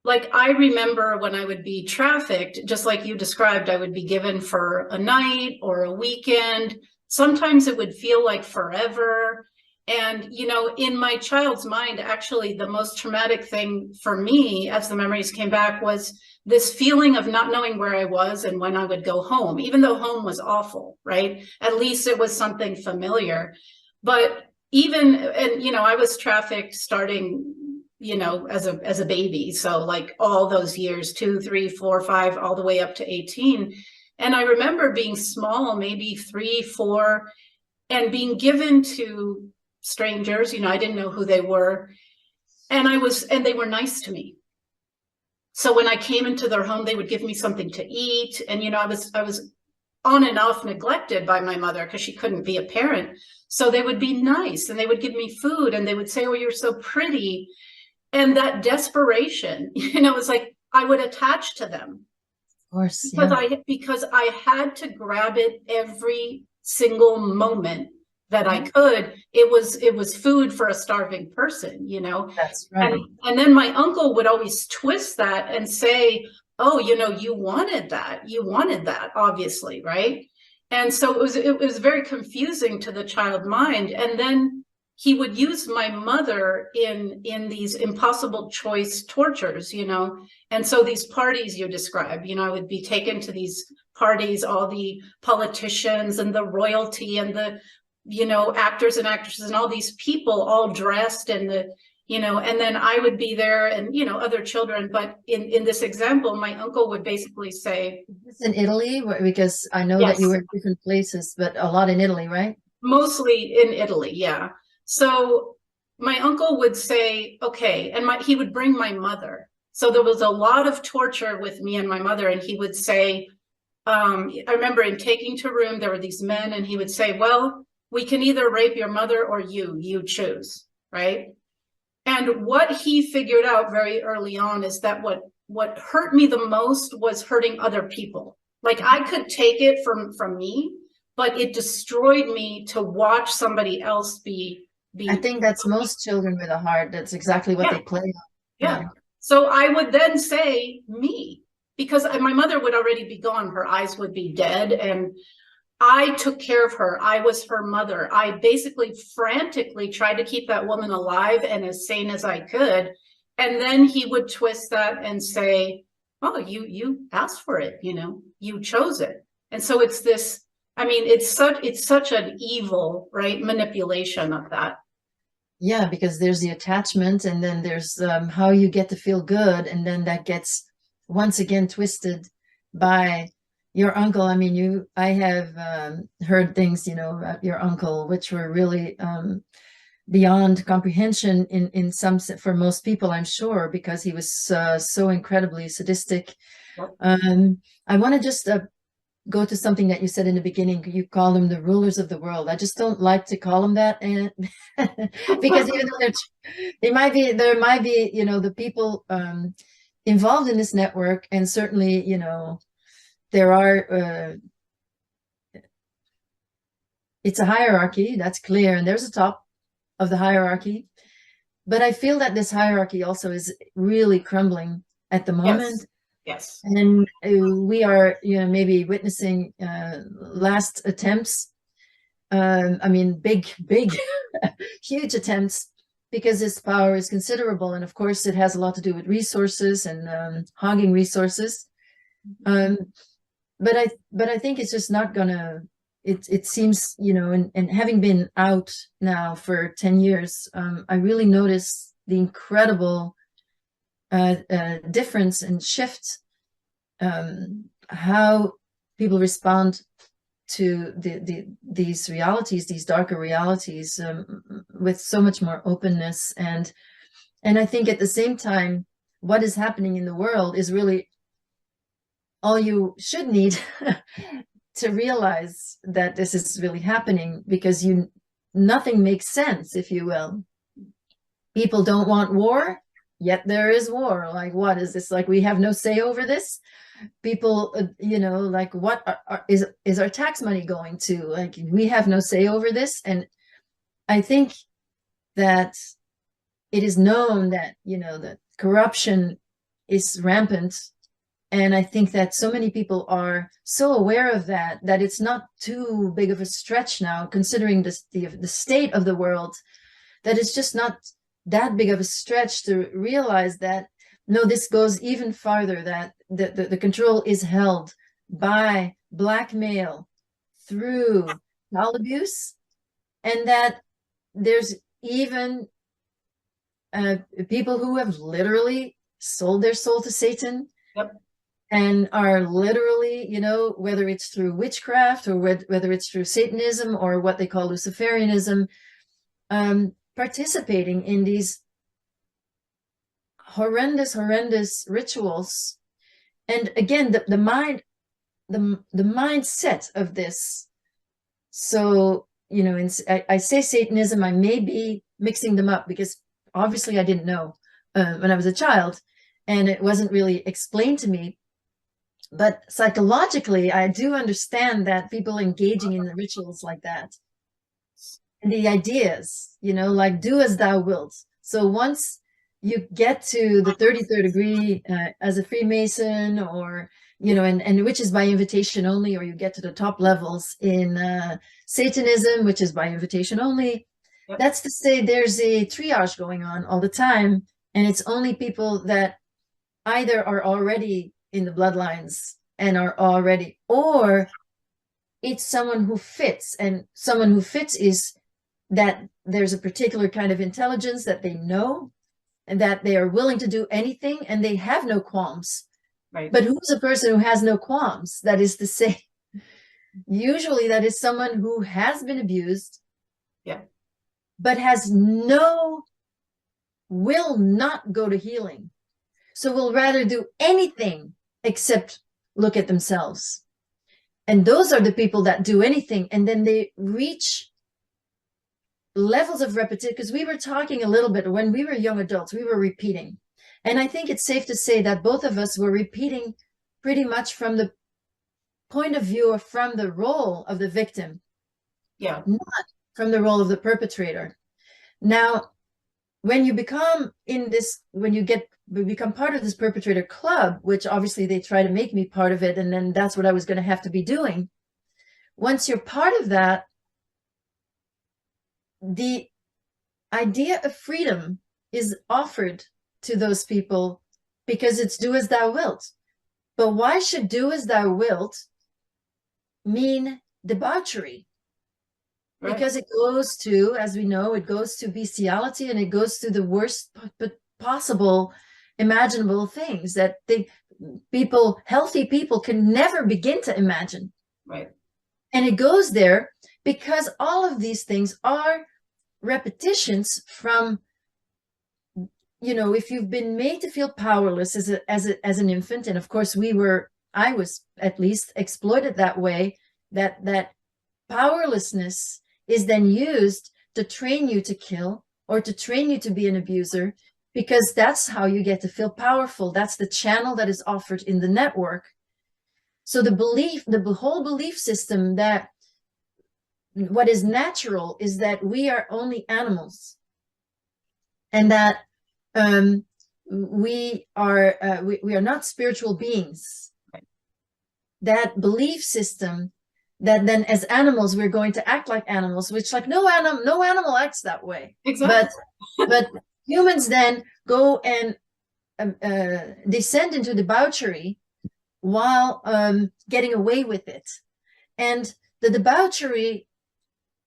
like, I remember when I would be trafficked, just like you described, I would be given for a night or a weekend. Sometimes it would feel like forever. And, in my child's mind, actually, the most traumatic thing for me as the memories came back was this feeling of not knowing where I was and when I would go home, even though home was awful, right? At least it was something familiar. But even, and, I was trafficked starting, as a baby. So like all those years, 2, 3, 4, 5, all the way up to 18. And I remember being small, maybe 3, 4, and being given to strangers. I didn't know who they were. And they were nice to me. So when I came into their home, they would give me something to eat. And, I was on and off neglected by my mother because she couldn't be a parent. So they would be nice and they would give me food and they would say, "Oh, you're so pretty." And that desperation, it's like I would attach to them. Of course, Because yeah. I had to grab it every single moment that I could. It was food for a starving person. That's And right. and then my uncle would always twist that and say, "Oh, you wanted that. You wanted that, obviously, right?" And so it was very confusing to the child mind. And then he would use my mother in these impossible choice tortures. And so these parties you described, I would be taken to these parties, all the politicians and the royalty and the, actors and actresses and all these people all dressed and and then I would be there and, other children. But in this example, my uncle would basically say, Is this in Italy? Because I know that you yes, were in different places, but a lot in Italy, right? mostly in Italy. Yeah. So my uncle would say, okay. And he would bring my mother. So there was a lot of torture with me and my mother. And he would say, I remember in taking to room, there were these men and he would say, "Well, we can either rape your mother or you choose." Right. And what he figured out very early on is that what hurt me the most was hurting other people. Like I could take it from me, but it destroyed me to watch somebody else I be think that's most children with a heart. That's exactly what yeah, they play on. yeah. Yeah. So I would then say me, because my mother would already be gone. Her eyes would be dead. And I took care of her. I was her mother. I basically frantically tried to keep that woman alive and as sane as I could. And then he would twist that and say, "Oh, you asked for it, you chose it." And so it's this, I mean, it's such an evil, right, manipulation of that. Yeah, because there's the attachment, and then there's how you get to feel good, and then that gets once again twisted by your uncle. I mean, I have heard things, about your uncle, which were really beyond comprehension in for most people, I'm sure, because he was so incredibly sadistic. I want to just go to something that you said in the beginning. You call them the rulers of the world. I just don't like to call them that, and because even though there might be, the people involved in this network, and certainly, there are. It's a hierarchy, that's clear, and there's a top of the hierarchy. But I feel that this hierarchy also is really crumbling at the Yes, moment. yes, And we are, maybe witnessing last attempts. I mean, big, huge attempts, because this power is considerable. And of course, it has a lot to do with resources and hogging resources. Um, but I think it's just not gonna. It seems, and having been out now for 10 years, I really notice the incredible difference and shift how people respond to these realities, these darker realities, with so much more openness. And I think at the same time, what is happening in the world is really all you should need to realize that this is really happening, because nothing makes sense, if you will. People don't want war, yet there is war. Like, what is this? Like, we have no say over this? People, like, what is our tax money going to? Like, we have no say over this. And I think that it is known that, that corruption is rampant. And I think that so many people are so aware of that it's not too big of a stretch now, considering the state of the world, that it's just not that big of a stretch to realize that, no, this goes even farther, that the control is held by blackmail, through child abuse, and that there's even people who have literally sold their soul to Satan. Yep. And are literally, whether it's through witchcraft or whether it's through Satanism or what they call Luciferianism, participating in these horrendous rituals. And again, the mindset of this. So, I say Satanism, I may be mixing them up, because obviously I didn't know when I was a child, and it wasn't really explained to me. But psychologically, I do understand that people engaging in the rituals like that, and the ideas, like, do as thou wilt. So once you get to the 33rd degree as a Freemason, or, and which is by invitation only, or you get to the top levels in Satanism, which is by invitation only, that's to say there's a triage going on all the time. And it's only people that either are already in the bloodlines and are already, or it's someone who fits. And someone who fits is that there's a particular kind of intelligence that they know, and that they are willing to do anything, and they have no qualms. Right. But who's a person who has no qualms? That is to say, usually that is someone who has been abused, but will not go to healing. So will rather do anything except look at themselves. And those are the people that do anything, and then they reach levels of repetition. Because we were talking a little bit, when we were young adults, we were repeating. And I think it's safe to say that both of us were repeating pretty much from the point of view, or from the role of the victim. Yeah. Not from the role of the perpetrator. Now, when you become become part of this perpetrator club, which obviously they try to make me part of it, and then that's what I was going to have to be doing. Once you're part of that, the idea of freedom is offered to those people, because it's do as thou wilt. But why should do as thou wilt mean debauchery? Right. Because it goes to, as we know, it goes to bestiality, and it goes to the worst possible imaginable things that healthy people can never begin to imagine. Right. And it goes there because all of these things are repetitions from, if you've been made to feel powerless as an infant, and of course I was at least exploited that way, that powerlessness is then used to train you to kill, or to train you to be an abuser, because that's how you get to feel powerful. That's the channel that is offered in the network. So the whole belief system that what is natural is that we are only animals, and that we are not spiritual beings. That belief system, that then as animals we're going to act like animals, which, like, no animal acts that way. Exactly. But humans then go and descend into debauchery while getting away with it. And the debauchery,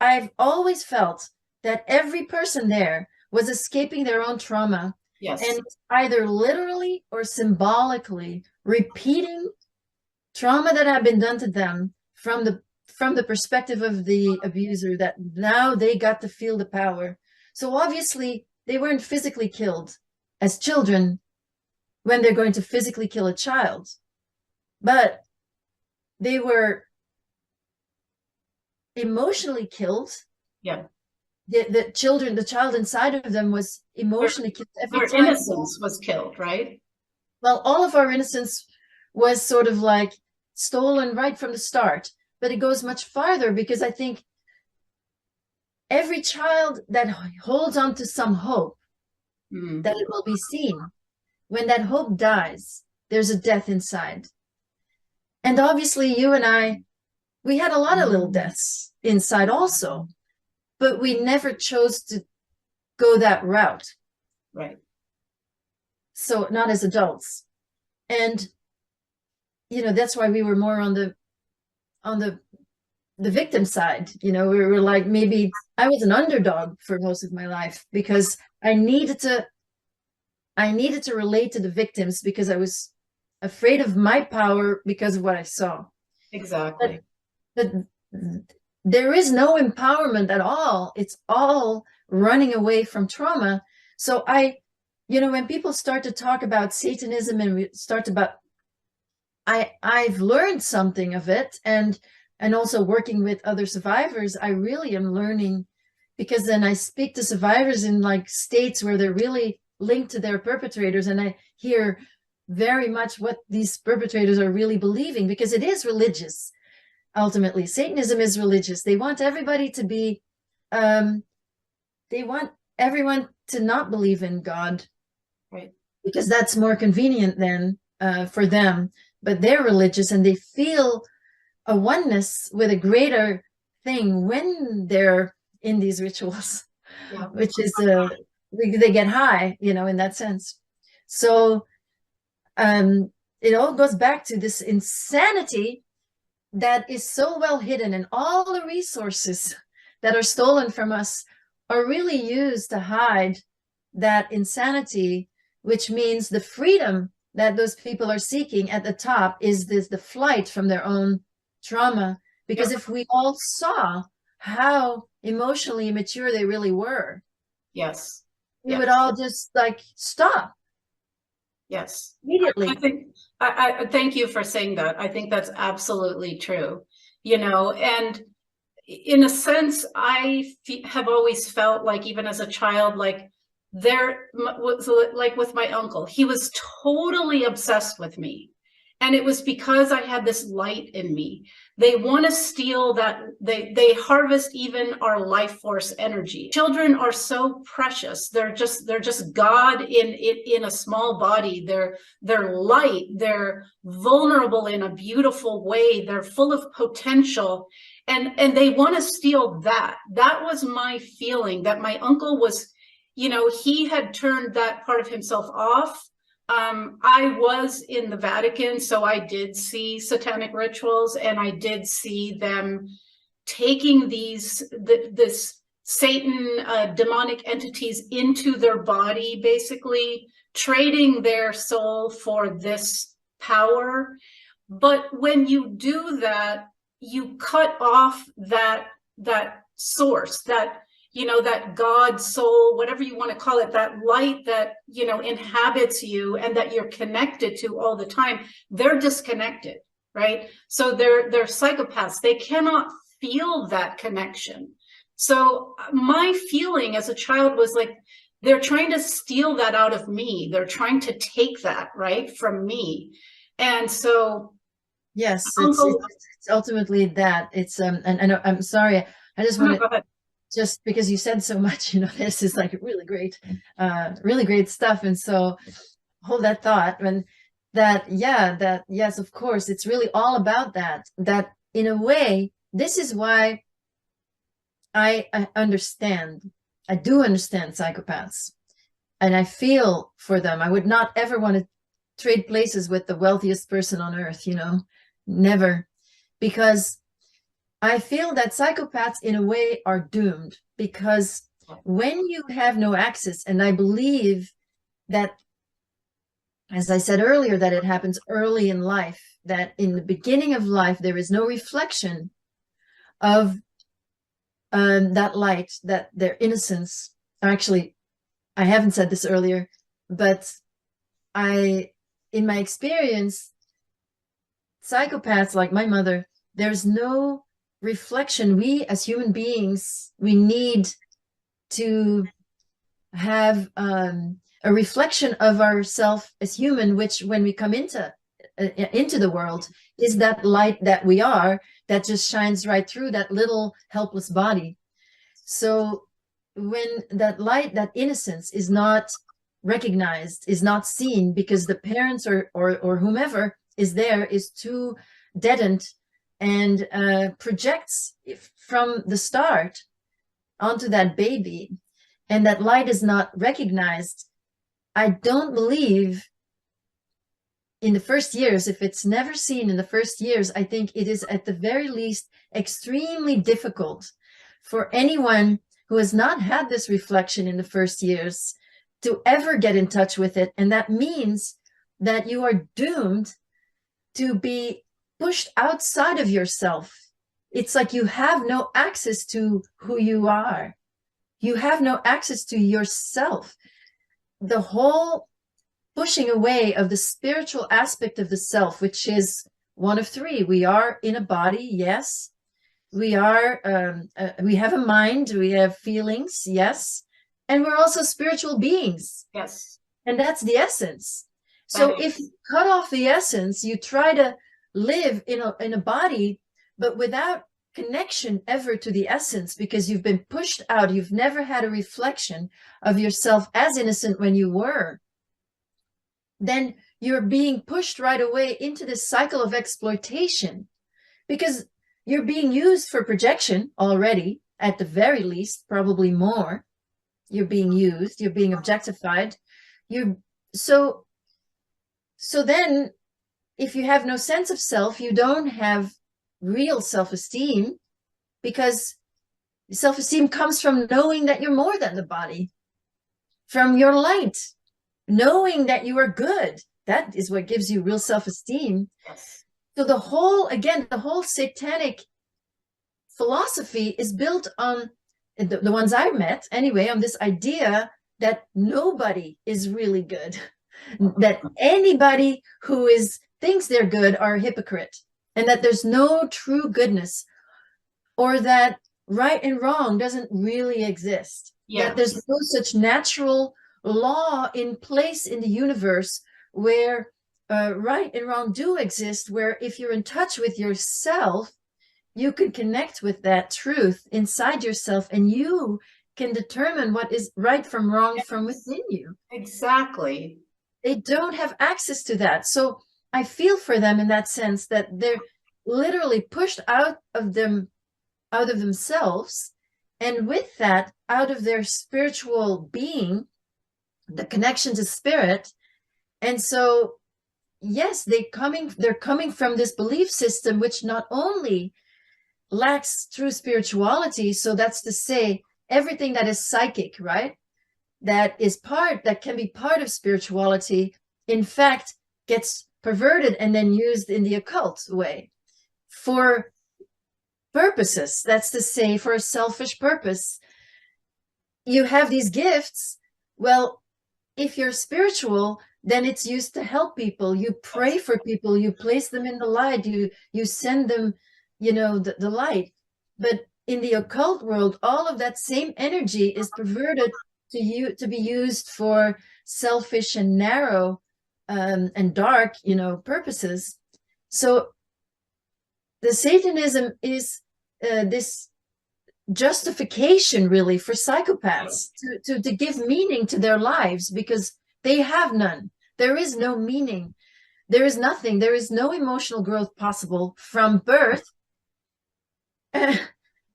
I've always felt that every person there was escaping their own trauma, Yes. And it's either literally or symbolically repeating trauma that had been done to them from the perspective of the abuser, that now they got to feel the power. So obviously they weren't physically killed as children when they're going to physically kill a child, but they were emotionally killed. Yeah. The child inside of them was emotionally killed every Their time. innocence was killed, right? Well, all of our innocence was sort of like stolen right from the start, but it goes much farther, because I think every child that holds on to some hope that it will be seen, when that hope dies, there's a death inside. And obviously you and I, we had a lot of little deaths inside also, but we never chose to go that route. Right. So not as adults. And that's why we were more on the victim side. We were like, maybe I was an underdog for most of my life, because I needed to relate to the victims, because I was afraid of my power because of what I saw. Exactly. But there is no empowerment at all. It's all running away from trauma. So when people start to talk about Satanism, and we start about, I've learned something of it, and also working with other survivors, I really am learning, because then I speak to survivors in like states where they're really linked to their perpetrators, and I hear very much what these perpetrators are really believing, because it is religious. Ultimately, Satanism is religious. They want everybody to be, they want everyone to not believe in God, right? Because that's more convenient then for them. But they're religious, and they feel a oneness with a greater thing when they're in these rituals, Yeah. which is they get high, in that sense. So it all goes back to this insanity that is so well hidden, and all the resources that are stolen from us are really used to hide that insanity, which means the freedom that those people are seeking at the top is the flight from their own trauma. Because if we all saw how emotionally immature they really were, yes, we would all just like stop. Yes, immediately. I think I thank you for saying that. I think that's absolutely true. And in a sense, I have always felt like, even as a child, like there was, like with my uncle, he was totally obsessed with me. And it was because I had this light in me. They want to steal that. They harvest even our life force energy. Children are so precious. They're just God in a small body. They're light. They're vulnerable in a beautiful way. They're full of potential. And they want to steal that. That was my feeling, that my uncle was, he had turned that part of himself off. I was in the Vatican, so I did see satanic rituals, and I did see them taking this Satan demonic entities into their body, basically trading their soul for this power. But when you do that, you cut off that source, that that God soul, whatever you want to call it, that light that inhabits you and that you're connected to all the time. They're disconnected, right? So they're psychopaths. They cannot feel that connection. So my feeling as a child was like, they're trying to steal that out of me. They're trying to take that, right, from me. And so yes, it's ultimately that. It's and I'm sorry, I just want to, just because you said so much, this is like really great stuff. And so hold that thought. When yes, of course, it's really all about that in a way. This is why I do understand psychopaths, and I feel for them. I would not ever want to trade places with the wealthiest person on earth, never, because I feel that psychopaths in a way are doomed, because when you have no access, and I believe that, as I said earlier, that it happens early in life, that in the beginning of life, there is no reflection of that light, that their innocence. Actually, I haven't said this earlier, but in my experience, psychopaths like my mother, there's no reflection. We as human beings, we need to have a reflection of ourself as human, which when we come into the world is that light that we are, that just shines right through that little helpless body. So when that light, that innocence is not recognized, is not seen, because the parents or whomever is there is too deadened and projects from the start onto that baby, and that light is not recognized, I don't believe in the first years, if it's never seen in the first years, I think it is at the very least extremely difficult for anyone who has not had this reflection in the first years to ever get in touch with it. And that means that you are doomed to be pushed outside of yourself. It's like you have no access to who you are. You have no access to yourself. The whole pushing away of the spiritual aspect of the self, which is one of three. We are in a body, yes. We are, we have a mind, we have feelings, yes. And we're also spiritual beings. Yes. And that's the essence. So if you cut off the essence, you try to live in a body, but without connection ever to the essence, because you've been pushed out. You've never had a reflection of yourself as innocent when you were. Then you're being pushed right away into this cycle of exploitation, because you're being used for projection already, at the very least, probably more. You're being used, you're being objectified. So then if you have no sense of self, you don't have real self-esteem, because self-esteem comes from knowing that you're more than the body, from your light, knowing that you are good. That is what gives you real self-esteem. Yes. So the whole satanic philosophy is built on, the ones I met anyway, on this idea that nobody is really good, that anybody who thinks they're good are a hypocrite, and that there's no true goodness, or that right and wrong doesn't really exist. Yeah. That there's no such natural law in place in the universe where right and wrong do exist, where if you're in touch with yourself, you can connect with that truth inside yourself, and you can determine what is right from wrong from within you. Exactly. They don't have access to that. So I feel for them in that sense, that they're literally pushed out of themselves, and with that, out of their spiritual being, the connection to spirit. And so, yes, they're coming from this belief system, which not only lacks true spirituality, so that's to say everything that is psychic, right, that can be part of spirituality, in fact gets perverted and then used in the occult way for purposes, that's to say for a selfish purpose. You have these gifts, well, if you're spiritual, then it's used to help people. You pray for people, you place them in the light, you send them, the light. But in the occult world, all of that same energy is perverted to be used for selfish and narrow and dark, purposes. So the Satanism is this justification really for psychopaths to give meaning to their lives, because they have none. There is no meaning. There is nothing. There is no emotional growth possible from birth.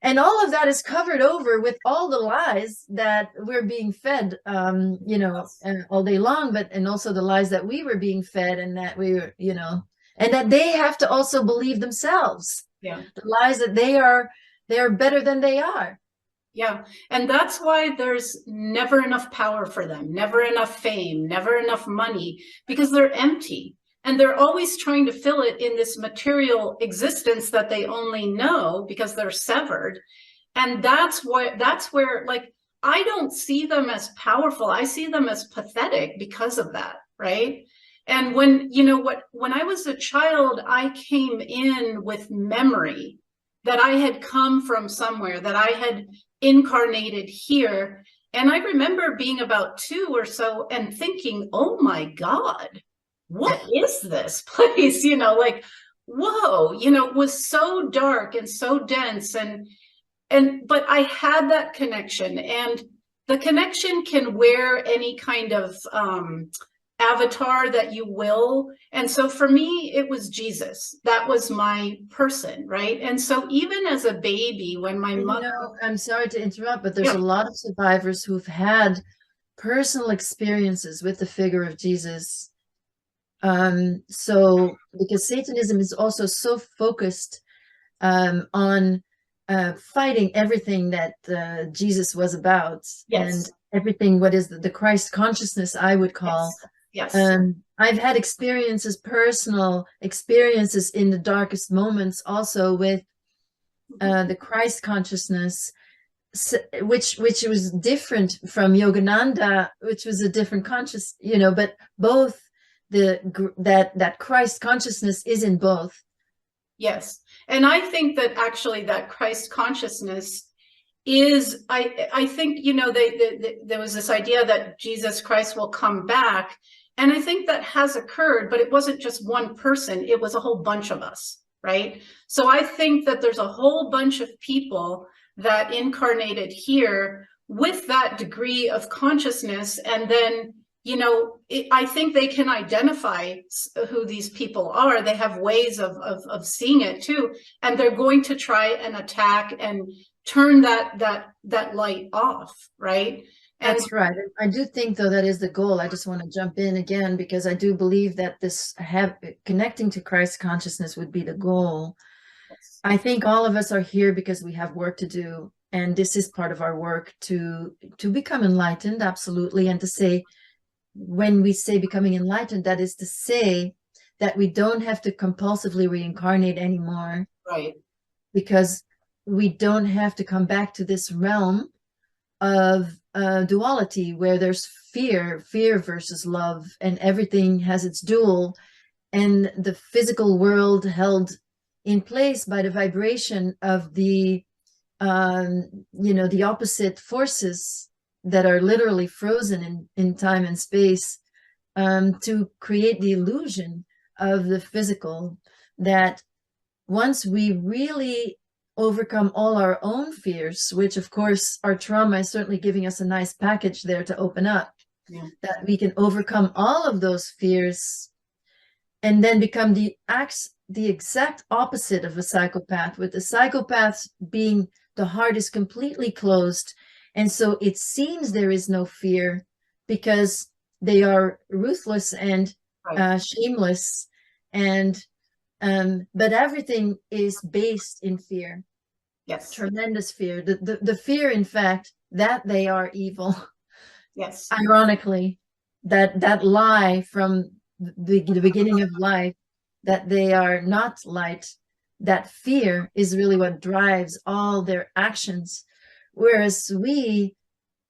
And all of that is covered over with all the lies that we're being fed, all day long, and also the lies that we were being fed, and that we were, and that they have to also believe themselves. Yeah. The lies that they are better than they are. Yeah. And that's why there's never enough power for them, never enough fame, never enough money, because they're empty. And they're always trying to fill it in this material existence that they only know because they're severed. And that's where, like, I don't see them as powerful. I see them as pathetic because of that, right? And when I was a child, I came in with memory that I had come from somewhere, that I had incarnated here. And I remember being about 2 or so and thinking, oh my God, what is this place? Like, whoa, it was so dark and so dense. But I had that connection, and the connection can wear any kind of avatar that you will. And so for me, it was Jesus. That was my person, right? And so even as a baby, when my mother, I'm sorry to interrupt, but there's yeah, a lot of survivors who've had personal experiences with the figure of Jesus. So because Satanism is also so focused on fighting everything that Jesus was about, yes, and everything what is the Christ consciousness, I would call. yes, yes, I've had personal experiences in the darkest moments also with the Christ consciousness, which was different from Yogananda, which was a different conscious, but both that Christ consciousness is in both. yes. And I think that actually that Christ consciousness is, I think, there was this idea that Jesus Christ will come back. And I think that has occurred, but it wasn't just one person, it was a whole bunch of us, right? So I think that there's a whole bunch of people that incarnated here with that degree of consciousness. And then, I think they can identify who these people are. They have ways of seeing it too. And they're going to try and attack and turn that light off, right? And that's right. I do think, though, that is the goal. I just want to jump in again because I do believe that connecting to Christ consciousness would be the goal. I think all of us are here because we have work to do, and this is part of our work to become enlightened, absolutely. And to say, when we say becoming enlightened, that is to say that we don't have to compulsively reincarnate anymore, right, because we don't have to come back to this realm of duality where there's fear versus love, and everything has its dual, and the physical world held in place by the vibration of the opposite forces that are literally frozen in time and space, to create the illusion of the physical. That once we really overcome all our own fears, which of course our trauma is certainly giving us a nice package there to open up, that we can overcome all of those fears and then become the exact opposite of a psychopath, with the psychopaths being the heart is completely closed. And so it seems there is no fear because they are ruthless and shameless. And but everything is based in fear. yes, Tremendous fear. The fear, in fact, that they are evil. yes, Ironically, that lie from the beginning of life, that they are not light, that fear is really what drives all their actions. Whereas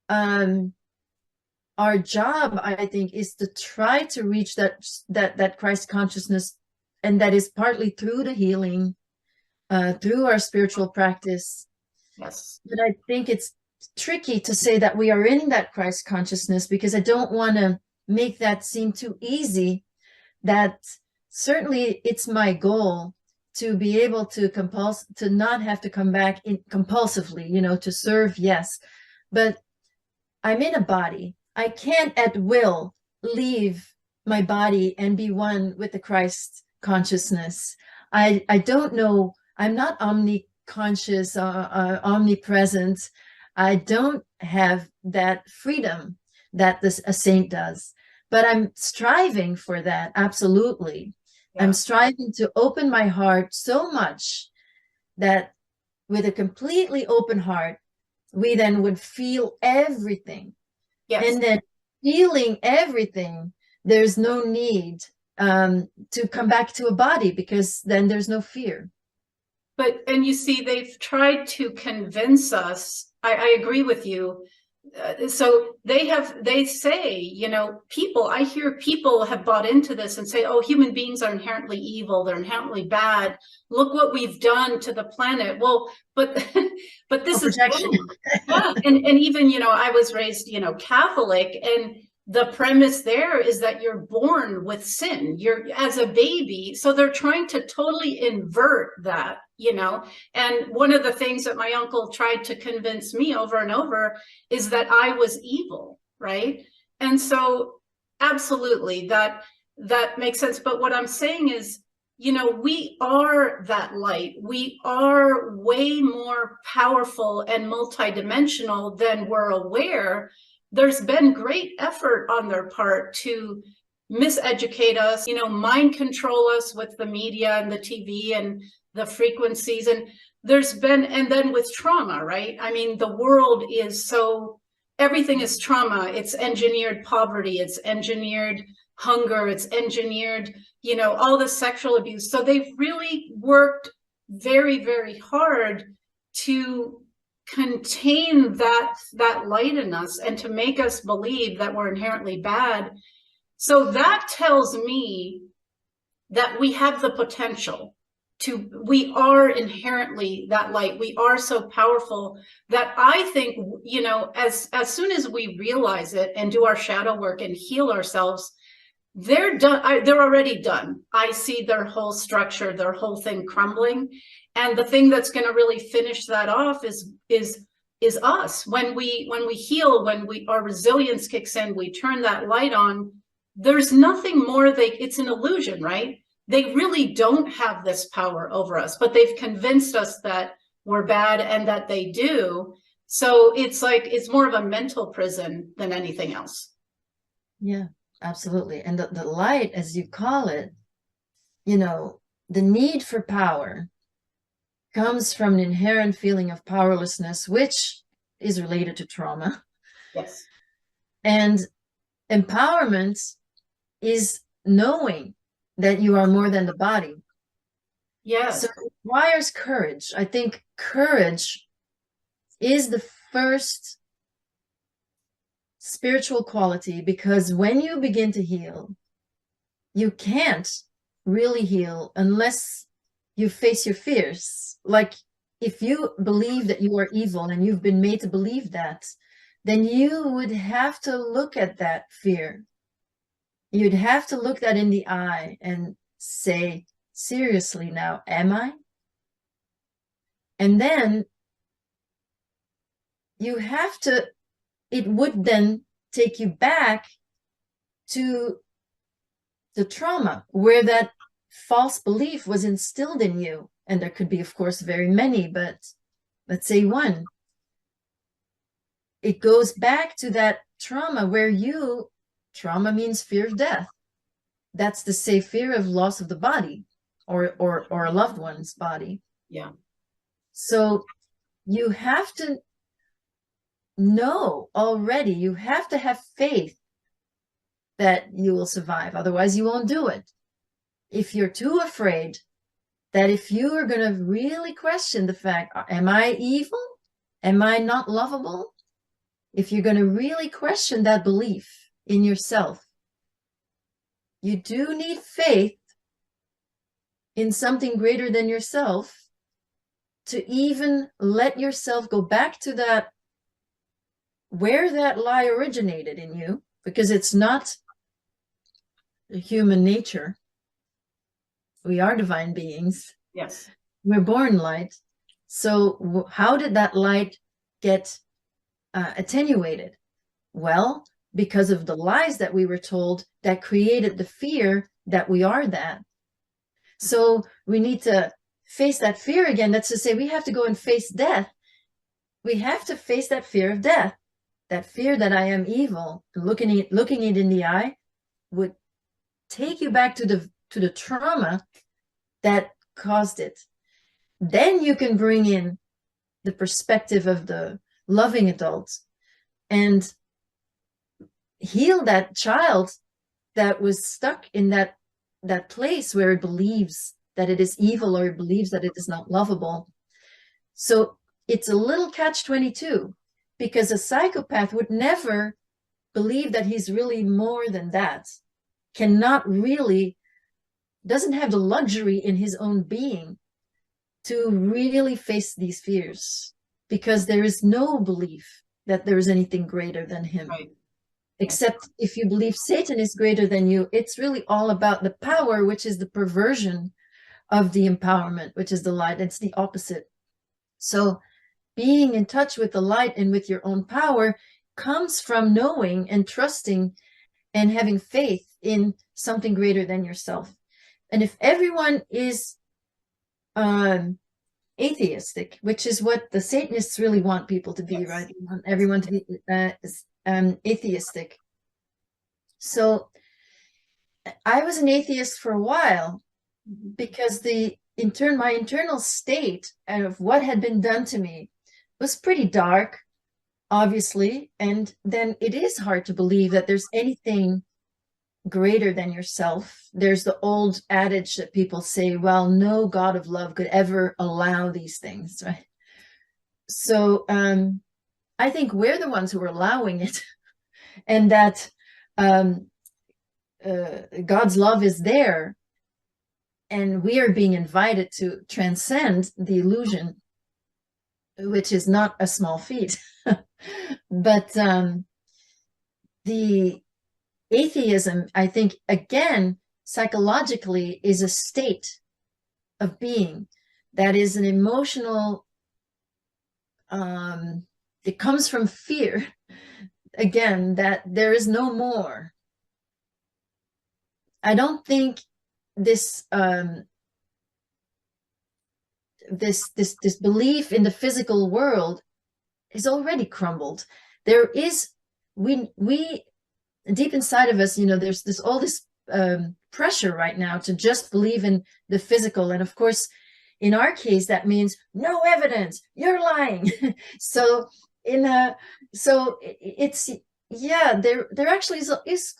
our job, I think, is to try to reach that Christ consciousness, and that is partly through the healing, through our spiritual practice. yes, But I think it's tricky to say that we are in that Christ consciousness, because I don't want to make that seem too easy. That certainly it's my goal to be able to not have to come back compulsively, to serve, yes. But I'm in a body. I can't at will leave my body and be one with the Christ consciousness. I don't know. I'm not omniconscious, omnipresent. I don't have that freedom that a saint does. But I'm striving for that, absolutely. Yeah. I'm striving to open my heart so much that with a completely open heart, we then would feel everything. Yes. And then feeling everything, there's no need to come back to a body, because then there's no fear. But, and you see, they've tried to convince us, I agree with you. So they say, you know, I hear people have bought into this and say, oh, human beings are inherently evil. They're inherently bad. Look what we've done to the planet. Well, but this is protection. yeah. And even, you know, I was raised, you know, Catholic, and the premise there is that you're born with sin. You're as a baby. So they're trying to totally invert that, you know. And one of the things that my uncle tried to convince me over and over is that I was evil, right? And so absolutely that makes sense. But what I'm saying is, you know, we are that light. We are way more powerful and multidimensional than we're aware. There's been great effort on their part to miseducate us, you know, mind control us with the media and the TV and the frequencies. And there's been, and then with trauma, right? I mean, the world is so, everything is trauma. It's engineered poverty. It's engineered hunger. It's engineered, you know, all the sexual abuse. So they've really worked very, very hard to contain that light in us and to make us believe that we're inherently bad. So that tells me that we have the potential to, we are inherently that light. We are so powerful that I think, you know, as soon as we realize it and do our shadow work and heal ourselves, they're done. They're already done. I see their whole structure, their whole thing crumbling. And the thing that's going to really finish that off is us. When we heal, when our resilience kicks in, we turn that light on. There's nothing more. It's an illusion, right? They really don't have this power over us, but they've convinced us that we're bad and that they do. So it's like, it's more of a mental prison than anything else. Yeah, absolutely. And the light, as you call it, you know, the need for power comes from an inherent feeling of powerlessness, which is related to trauma. Yes. And empowerment is knowing that you are more than the body. Yes. So it requires courage. I think courage is the first spiritual quality, because when you begin to heal, you can't really heal unless you face your fears. Like, if you believe that you are evil and you've been made to believe that, then you would have to look at that fear. You'd have to look that in the eye and say, seriously now, am I? And then you have to, it would then take you back to the trauma where that false belief was instilled in you. And there could be, of course, very many, but let's say one. It goes back to that trauma where trauma means fear of death. That's to say fear of loss of the body or a loved one's body. Yeah. So you have to know already, you have to have faith that you will survive. Otherwise, you won't do it. If you're too afraid, that if you are going to really question the fact, am I evil? Am I not lovable? If you're going to really question that belief in yourself, you do need faith in something greater than yourself to even let yourself go back to that, where that lie originated in you, because it's not human nature. We are divine beings. Yes. We're born light. So how did that light get attenuated? Well, because of the lies that we were told that created the fear that we are that. So we need to face that fear again. That's to say, we have to go and face death. We have to face that fear of death, that fear that I am evil. Looking it in the eye would take you back to the trauma that caused it. Then you can bring in the perspective of the loving adult, and heal that child that was stuck in that place where it believes that it is evil, or it believes that it is not lovable. So it's a little catch-22, because a psychopath would never believe that he's really more than that, cannot really, doesn't have the luxury in his own being to really face these fears, because there is no belief that there is anything greater than him. Right. Except if you believe Satan is greater than you, it's really all about the power, which is the perversion of the empowerment, which is the light. It's the opposite. So being in touch with the light and with your own power comes from knowing and trusting and having faith in something greater than yourself. And if everyone is atheistic, which is what the Satanists really want people to be, yes, right? They want everyone to be atheistic. So I was an atheist for a while, because my internal state of what had been done to me was pretty dark, obviously. And then it is hard to believe that there's anything greater than yourself. There's the old adage that people say, well, no God of love could ever allow these things, right? So I think we're the ones who are allowing it, and that God's love is there, and we are being invited to transcend the illusion, which is not a small feat. But the atheism, I think, again, psychologically, is a state of being that is an emotional, it comes from fear, again, that there is no more. I don't think this belief in the physical world is already crumbled. There is, we deep inside of us, there's all this pressure right now to just believe in the physical. And of course, in our case, that means no evidence, you're lying. So it's, yeah, there actually is,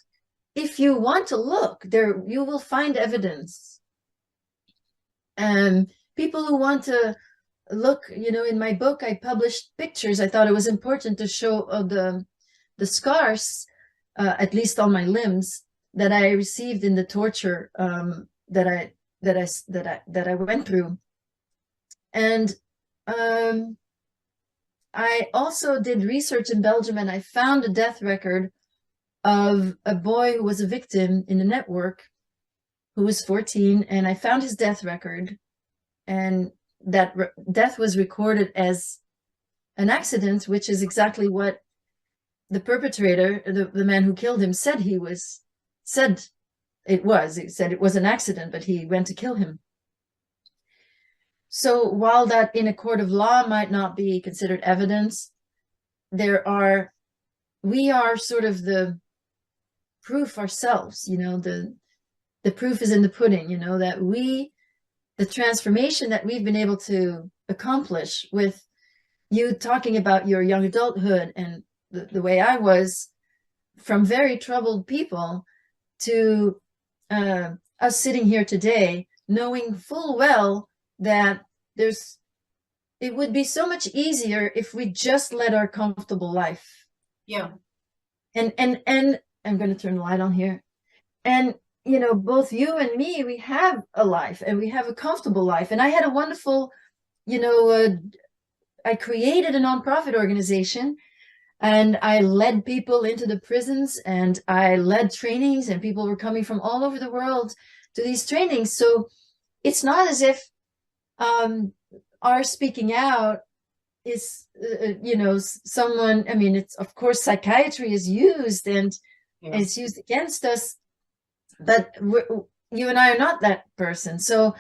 if you want to look there, you will find evidence. And people who want to look, in my book, I published pictures. I thought it was important to show the scars, at least on my limbs, that I received in the torture that I went through. And I also did research in Belgium, and I found a death record of a boy who was a victim in the network, who was 14, and I found his death record, and that death was recorded as an accident, which is exactly what the perpetrator, the man who killed him, said it was. He said it was an accident, but he went to kill him. So while that in a court of law might not be considered evidence, we are sort of the proof ourselves, the proof is in the pudding, that the transformation that we've been able to accomplish, with you talking about your young adulthood and the way I was, from very troubled people to us sitting here today, knowing full well that it would be so much easier if we just led our comfortable life. Yeah. And I'm going to turn the light on here. And, both you and me, we have a life, and we have a comfortable life. And I had a wonderful, I created a nonprofit organization, and I led people into the prisons, and I led trainings, and people were coming from all over the world to these trainings. So it's not as if our speaking out is, someone, it's, of course, psychiatry is used, and it's used against us, but you and I are not that person. So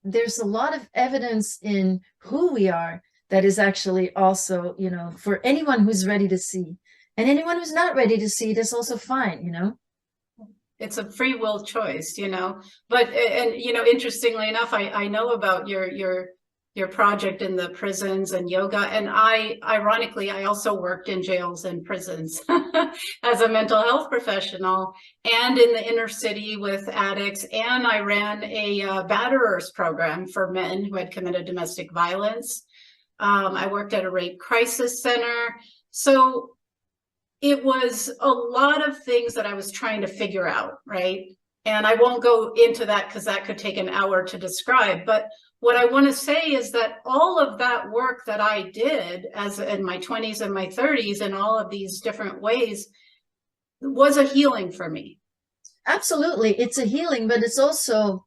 there's a lot of evidence in who we are that is actually also, for anyone who's ready to see, and anyone who's not ready to see, that's also fine, It's a free will choice, but, and, interestingly enough, I know about your your project in the prisons and yoga. And ironically, I also worked in jails and prisons as a mental health professional and in the inner city with addicts. And I ran a batterers program for men who had committed domestic violence. I worked at a rape crisis center. So it was a lot of things that I was trying to figure out, right? And I won't go into that because that could take an hour to describe. But what I want to say is that all of that work that I did as in my 20s and my 30s in all of these different ways was a healing for me. Absolutely. It's a healing, but it's also,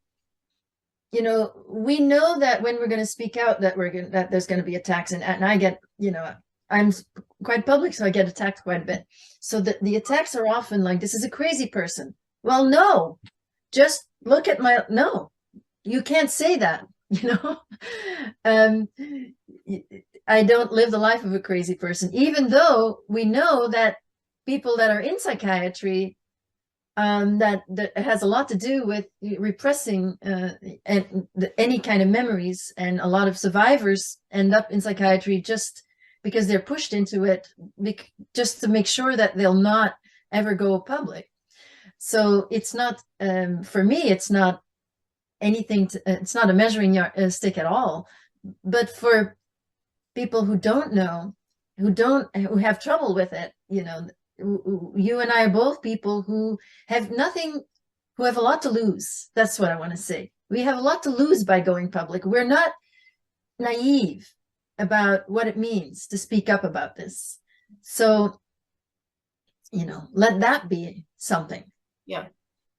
you know, we know that when we're going to speak out that that there's going to be attacks, and I get, you know, I'm quite public, so I get attacked quite a bit. So the attacks are often like, this is a crazy person. Well, no, just look at my, no, you can't say that, you know. I don't live the life of a crazy person, even though we know that people that are in psychiatry, that has a lot to do with repressing any kind of memories, and a lot of survivors end up in psychiatry just because they're pushed into it, just to make sure that they'll not ever go public. So it's not, for me, it's not anything it's not a measuring stick at all. But for people who don't know, who have trouble with it, you know, you and I are both people who have nothing, who have a lot to lose. That's what I want to say. We have a lot to lose by going public. We're not naive about what it means to speak up about this. So, you know, let that be something. Yeah.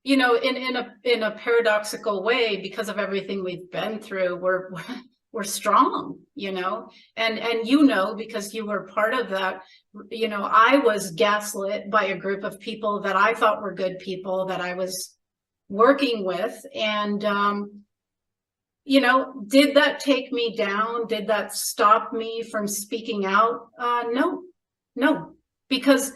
You know, in a paradoxical way, because of everything we've been through, we're strong, you know, and you know, because you were part of that. You know, I was gaslit by a group of people that I thought were good people that I was working with, and you know, did that take me down? Did that stop me from speaking out? No, because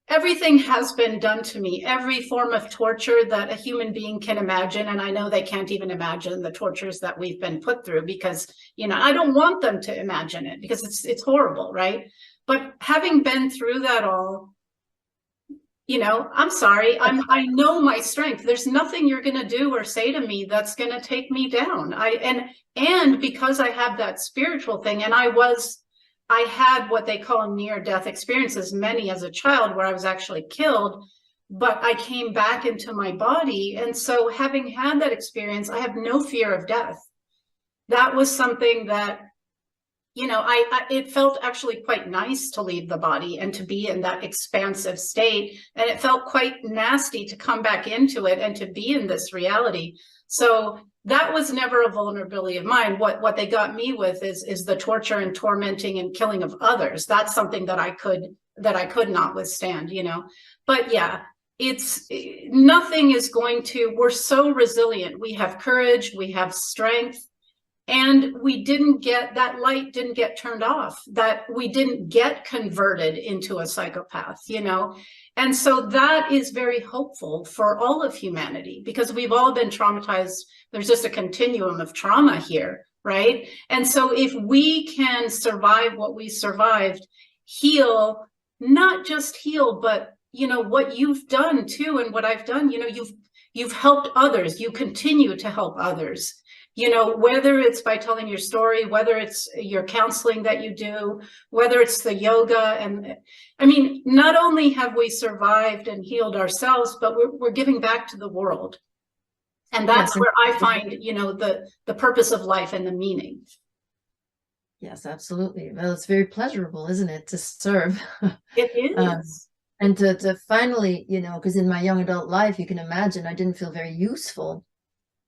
everything has been done to me, every form of torture that a human being can imagine. And I know they can't even imagine the tortures that we've been put through, because, you know, I don't want them to imagine it, because it's horrible, right? But having been through that all, you know, I'm sorry, I know my strength. There's nothing you're going to do or say to me that's going to take me down. And because I have that spiritual thing, and I had what they call near-death experiences, many as a child, where I was actually killed, but I came back into my body. And so having had that experience, I have no fear of death. That was something that, you know, it felt actually quite nice to leave the body and to be in that expansive state. And it felt quite nasty to come back into it and to be in this reality. So that was never a vulnerability of mine. What they got me with is the torture and tormenting and killing of others. That's something that I could not withstand, you know. But yeah, it's nothing is going to, we're so resilient. We have courage, we have strength. And we didn't get, that light didn't get turned off, that we didn't get converted into a psychopath, you know? And so that is very hopeful for all of humanity, because we've all been traumatized. There's just a continuum of trauma here, right? And so if we can survive what we survived, heal, not just heal, but, you know, what you've done too, and what I've done, you know, you've helped others, you continue to help others. You know, whether it's by telling your story, whether it's your counseling that you do, whether it's the yoga. And I mean, not only have we survived and healed ourselves, but we're giving back to the world. And that's where I find, you know, the purpose of life and the meaning. Yes, absolutely. Well, it's very pleasurable, isn't it, to serve? It is. And to finally, you know, because in my young adult life, you can imagine I didn't feel very useful.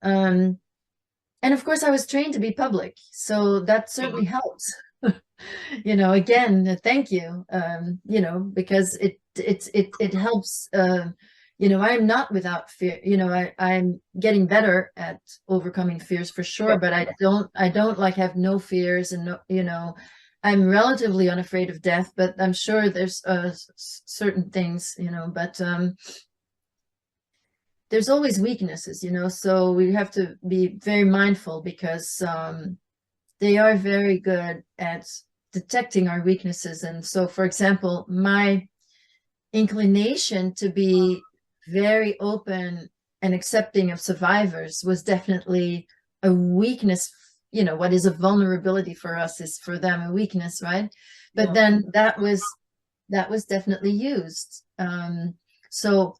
And of course, I was trained to be public, so that certainly helps. You know, again, thank you. You know, because it helps. You know, I'm not without fear. You know, I'm getting better at overcoming fears for sure, but I don't like have no fears, and no, you know, I'm relatively unafraid of death, but I'm sure there's certain things, you know, but there's always weaknesses, you know, so we have to be very mindful, because they are very good at detecting our weaknesses. And so, for example, my inclination to be very open and accepting of survivors was definitely a weakness. You know, what is a vulnerability for us is for them a weakness, right? But Yeah. then that was definitely used. So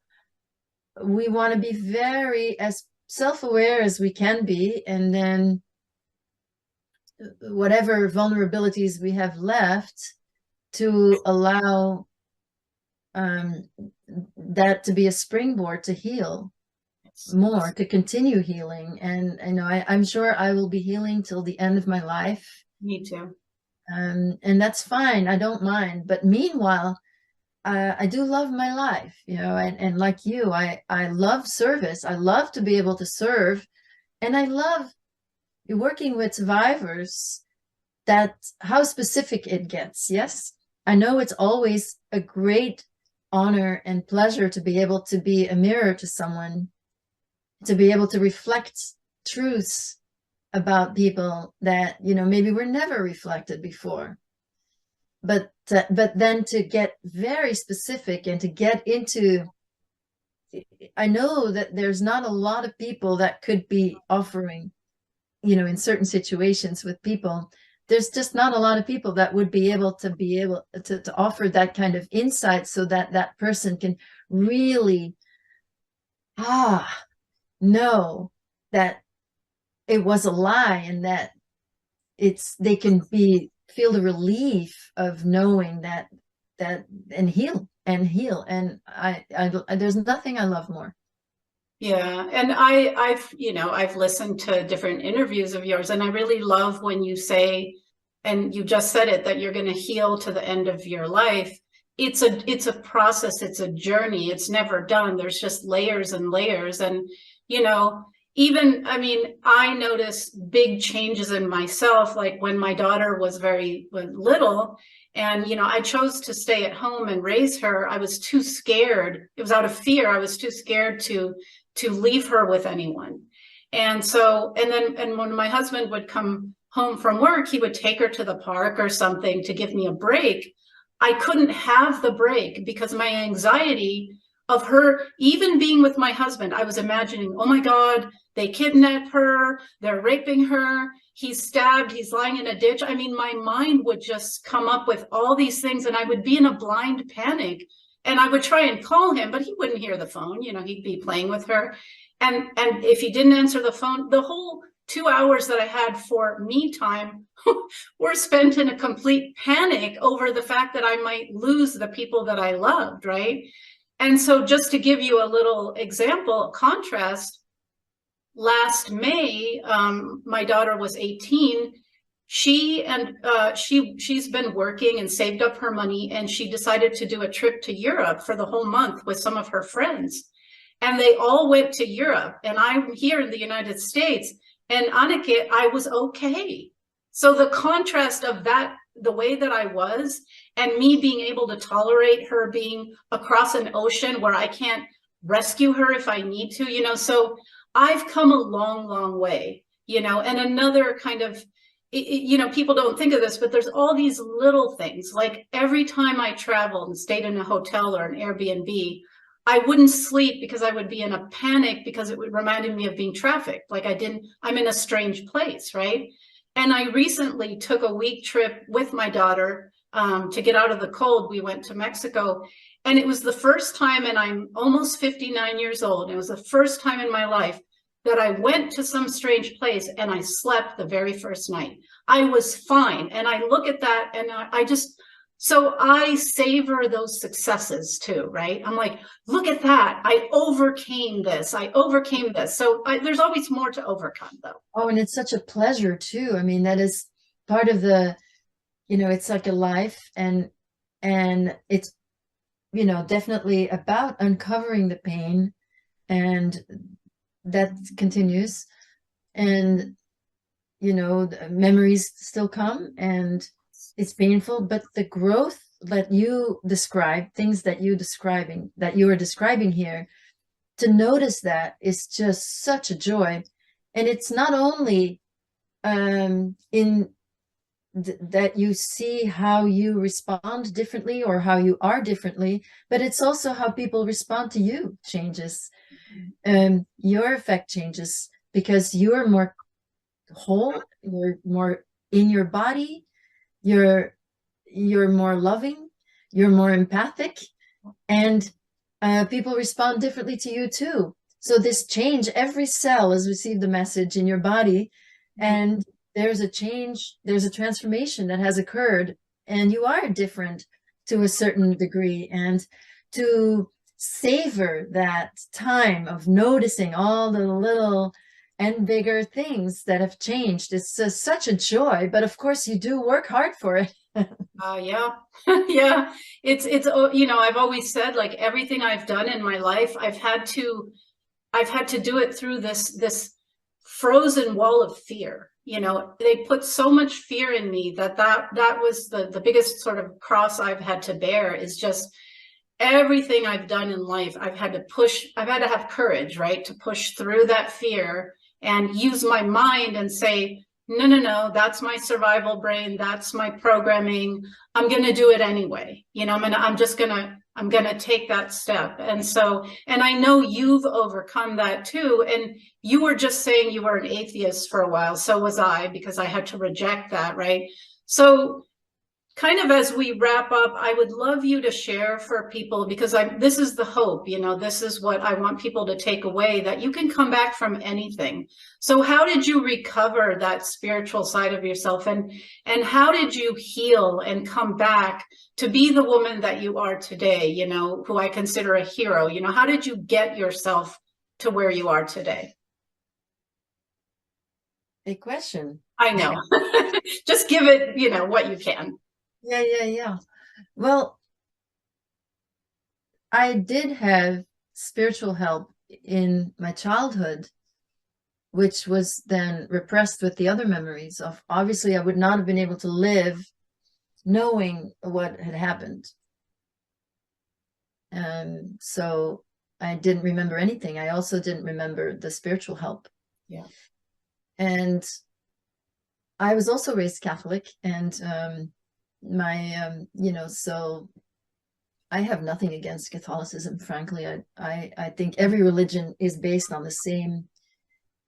we want to be very as self-aware as we can be, and then whatever vulnerabilities we have left, to allow that to be a springboard to heal more, to continue healing. And I know I'm sure I will be healing till the end of my life. Me too. And that's fine. I don't mind. But meanwhile, I do love my life, you know, and like you, I love service. I love to be able to serve, and I love working with survivors. That how specific it gets. Yes, I know it's always a great honor and pleasure to be able to be a mirror to someone, to be able to reflect truths about people that, you know, maybe were never reflected before. But then to get very specific and to get into, I know that there's not a lot of people that could be offering, you know, in certain situations with people, there's just not a lot of people that would be able to offer that kind of insight, so that that person can really know that it was a lie, and that they can feel the relief of knowing that and heal. And I there's nothing I love more. Yeah. And I've listened to different interviews of yours, and I really love when you say, and you just said it, that you're going to heal to the end of your life. It's a process. It's a journey. It's never done. There's just layers and layers. And, you know, even, I mean, I noticed big changes in myself, like when my daughter was very little, and, you know, I chose to stay at home and raise her. I was too scared. It was out of fear. I was too scared to leave her with anyone. And so, and when my husband would come home from work, he would take her to the park or something to give me a break. I couldn't have the break because my anxiety of her even being with my husband, I was imagining, oh my God, they kidnapped her, they're raping her, he's stabbed, he's lying in a ditch. I mean, my mind would just come up with all these things, and I would be in a blind panic. And I would try and call him, but he wouldn't hear the phone. You know, he'd be playing with her. And if he didn't answer the phone, the whole 2 hours that I had for me time were spent in a complete panic over the fact that I might lose the people that I loved, right? And so just to give you a little example, contrast, last May, my daughter was 18. She's been working and saved up her money, and she decided to do a trip to Europe for the whole month with some of her friends. And they all went to Europe, and I'm here in the United States. And Anneke, I was okay. So the contrast of that, the way that I was, and me being able to tolerate her being across an ocean where I can't rescue her if I need to, you know, so I've come a long, long way, you know. And another kind of, you know, people don't think of this, but there's all these little things. Like every time I traveled and stayed in a hotel or an Airbnb, I wouldn't sleep because I would be in a panic because it would reminded me of being trafficked. Like I'm in a strange place, right? And I recently took a week trip with my daughter to get out of the cold. We went to Mexico, and it was the first time, and I'm almost 59 years old. It was the first time in my life that I went to some strange place and I slept the very first night. I was fine. And I look at that and so I savor those successes too, right? I'm like, look at that. I overcame this. So there's always more to overcome, though. Oh, and it's such a pleasure too. I mean, that is part of the, you know, it's like a life, and it's, you know, definitely about uncovering the pain, and that continues. And, you know, the memories still come, and it's painful, but the growth that you describe, things that you are describing here, to notice that is just such a joy. And it's not only in that you see how you respond differently or how you are differently, but it's also how people respond to you changes. Your effect changes because you're more whole, you're more in your body, you're more loving, you're more empathic, and people respond differently to you too. So this change, every cell has received the message in your body, and there's a change, there's a transformation that has occurred, and you are different to a certain degree. And to savor that time of noticing all the little and bigger things that have changed is such a joy. But of course, you do work hard for it. Yeah. Yeah. It's, you know, I've always said, like, everything I've done in my life, I've had to do it through this frozen wall of fear. You know, they put so much fear in me that was the biggest sort of cross I've had to bear, is just everything I've done in life. I've had to have courage, right? To push through that fear and use my mind and say, no, no, no, that's my survival brain. That's my programming. I'm going to do it anyway. You know, I'm going to take that step. And so, and I know you've overcome that too. And you were just saying you were an atheist for a while. So was I, because I had to reject that. Right. So kind of as we wrap up, I would love you to share for people, because this is the hope, you know, this is what I want people to take away, that you can come back from anything. So how did you recover that spiritual side of yourself, and how did you heal and come back to be the woman that you are today, you know, who I consider a hero? You know, how did you get yourself to where you are today? Big question. I know. Just give it, you know, what you can. Yeah. Well, I did have spiritual help in my childhood, which was then repressed with the other memories of, obviously, I would not have been able to live knowing what had happened. So I didn't remember anything. I also didn't remember the spiritual help. Yeah. And I was also raised Catholic, and you know, so I have nothing against Catholicism, frankly. I think every religion is based on the same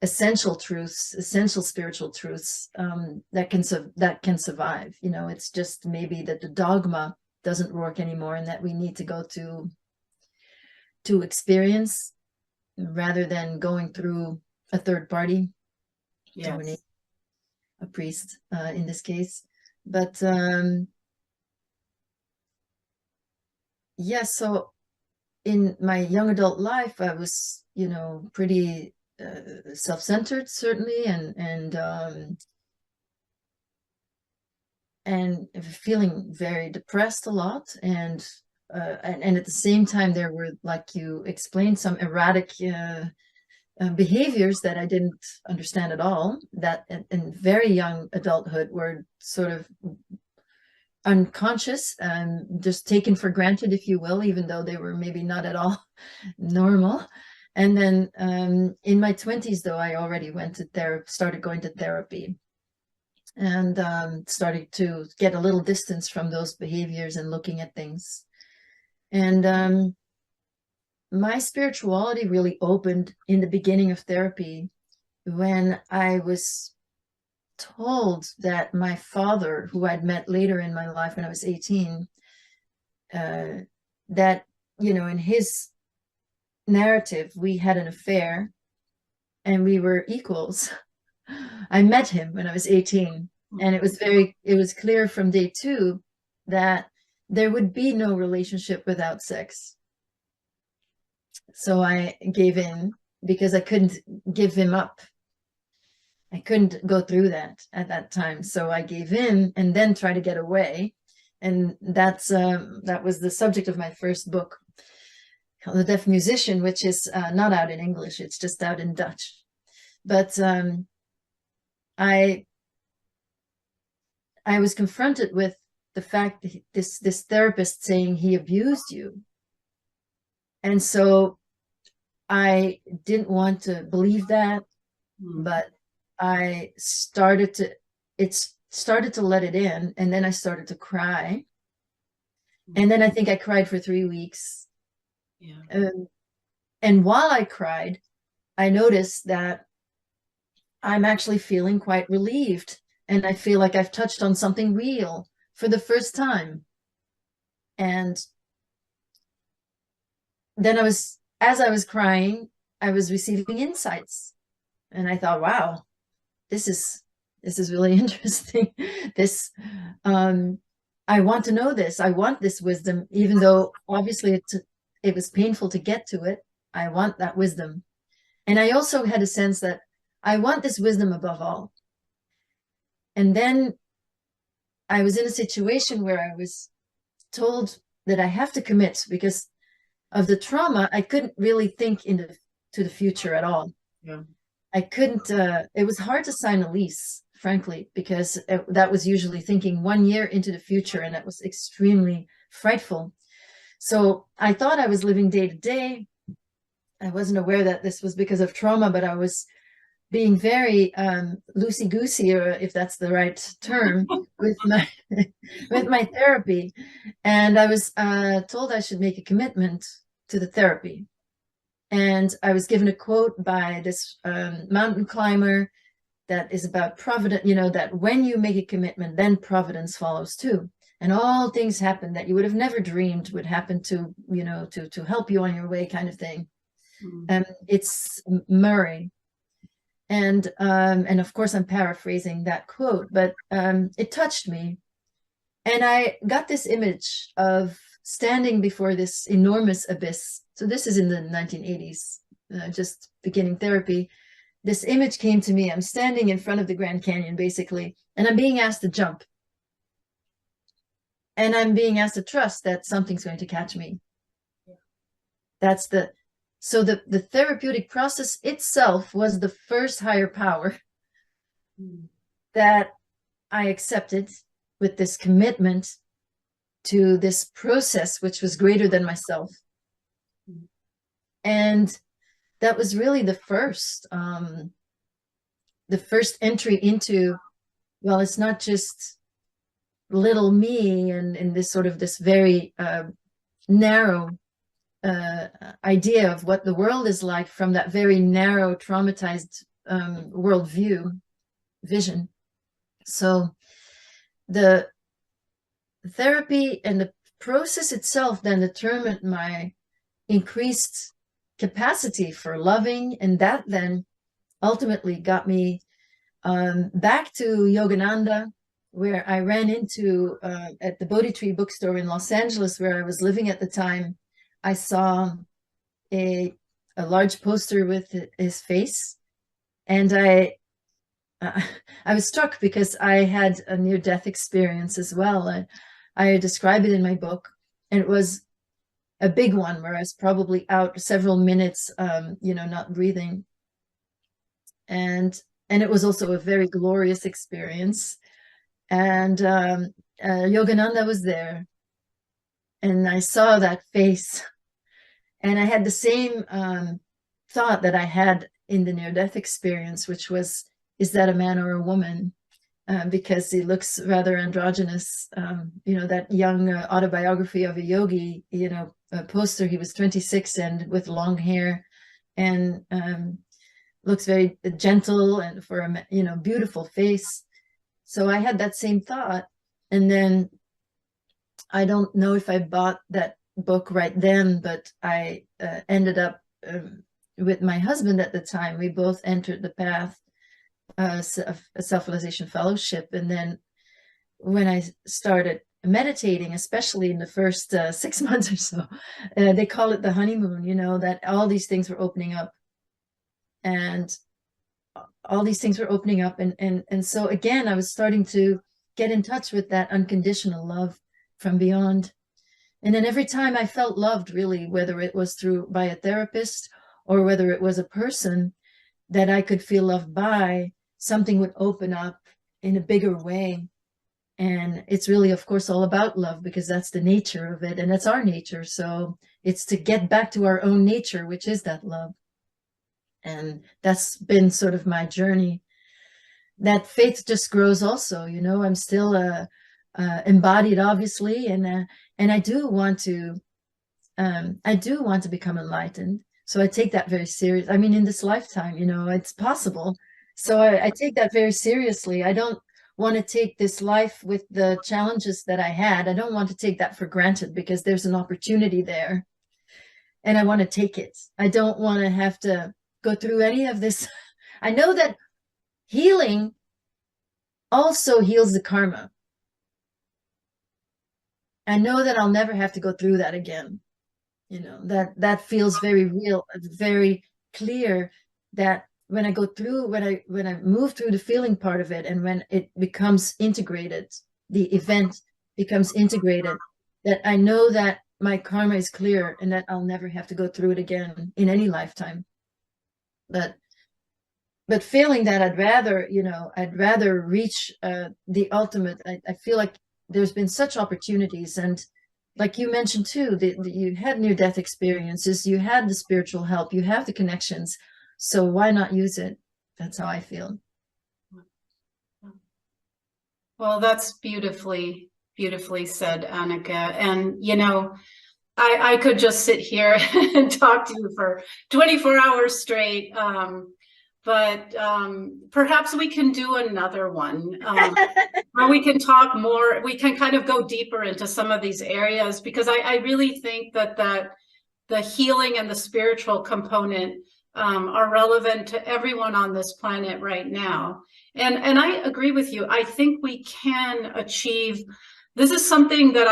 essential truths, essential spiritual truths, that can survive. You know, it's just maybe that the dogma doesn't work anymore, and that we need to go to experience rather than going through a third party. Yes. A priest, in this case. But yeah, so in my young adult life, I was, you know, pretty self-centered, certainly, and feeling very depressed a lot, and at the same time, there were, like you explained, some erratic behaviors that I didn't understand at all, that in very young adulthood were sort of unconscious and just taken for granted, if you will, even though they were maybe not at all normal. And then in my 20s, though, I already started going to therapy, and started to get a little distance from those behaviors and looking at things. And my spirituality really opened in the beginning of therapy, when I was told that my father, who I'd met later in my life when I was 18, that, you know, in his narrative, we had an affair and we were equals. I met him when I was 18, and it was clear from day two that there would be no relationship without sex. So I gave in, because I couldn't give him up. I couldn't go through that at that time. So I gave in and then try to get away. And that was the subject of my first book, called The Deaf Musician, which is not out in English. It's just out in Dutch. But I was confronted with the fact that this therapist saying he abused you. And so I didn't want to believe that, but I started to, started to let it in, and then I started to cry. And then I think I cried for 3 weeks. Yeah. And while I cried, I noticed that I'm actually feeling quite relieved. And I feel like I've touched on something real for the first time. And then as I was crying, I was receiving insights. And I thought, wow, this is really interesting. This, I want to know this. I want this wisdom, even though obviously it was painful to get to it. I want that wisdom. And I also had a sense that I want this wisdom above all. And then I was in a situation where I was told that I have to commit because of the trauma. I couldn't really think to the future at all. Yeah. I couldn't, it was hard to sign a lease, frankly, because that was usually thinking 1 year into the future, and that was extremely frightful. So I thought I was living day to day. I wasn't aware that this was because of trauma, but I was being very loosey-goosey, or if that's the right term, with my with my therapy. And I was told I should make a commitment to the therapy. And I was given a quote by this mountain climber that is about providence, that when you make a commitment, then providence follows too. And all things happen that you would have never dreamed would happen to help you on your way, kind of thing. It's Murray. And of course, I'm paraphrasing that quote, but it touched me. And I got this image of standing before this enormous abyss. So this is in the 1980s, just beginning therapy. This image came to me. I'm standing in front of the Grand Canyon, basically, and I'm being asked to jump. And I'm being asked to trust that something's going to catch me. So the therapeutic process itself was the first higher power that I accepted with this commitment to this process, which was greater than myself. And that was really the first entry into, well, it's not just little me and this sort of this very narrow idea of what the world is like from that very narrow, traumatized worldview, vision. So the therapy and the process itself then determined my increased capacity for loving, and that then ultimately got me back to Yogananda, where I ran into at the Bodhi Tree bookstore in Los Angeles, where I was living at the time. I saw a large poster with his face, and I was struck because I had a near-death experience as well. I describe it in my book, and it was a big one where I was probably out several minutes, not breathing. And it was also a very glorious experience. And Yogananda was there, and I saw that face, and I had the same thought that I had in the near-death experience, which was, is that a man or a woman? Because he looks rather androgynous. That young autobiography of a yogi, a poster, he was 26 and with long hair, and looks very gentle, and for a beautiful face. So I had that same thought. And then I don't know if I bought that book right then, but I ended up with my husband at the time. We both entered the path of a self-realization fellowship. And then when I started meditating, especially in the first 6 months or so, they call it the honeymoon, that all these things were opening up. And all these things were opening up. And so again, I was starting to get in touch with that unconditional love from beyond. And then every time I felt loved, really, whether it was by a therapist or whether it was a person that I could feel loved by, something would open up in a bigger way. And it's really, of course, all about love, because that's the nature of it. And that's our nature. So it's to get back to our own nature, which is that love. And that's been sort of my journey. that faith just grows also. I'm still embodied, obviously, and I do want to become enlightened. So I take that very serious. I mean, in this lifetime, it's possible. So I take that very seriously. I don't want to take this life with the challenges that I had. I don't want to take that for granted, because there's an opportunity there and I want to take it. I don't want to have to go through any of this. I know that healing also heals the karma. I know that I'll never have to go through that again. That feels very real, very clear, that when I go through, when I move through the feeling part of it, and when it becomes integrated, the event becomes integrated, that I know that my karma is clear and that I'll never have to go through it again in any lifetime. But failing that, I'd rather reach the ultimate. I feel like there's been such opportunities, and like you mentioned too, you had near-death experiences, you had the spiritual help, you have the connections. So why not use it? That's how I feel. Well, that's beautifully, beautifully said, Anneke. And, I could just sit here and talk to you for 24 hours straight. But perhaps we can do another one where we can talk more. We can kind of go deeper into some of these areas, because I really think that the healing and the spiritual component are relevant to everyone on this planet right now. And I agree with you. I think we can achieve. This is something that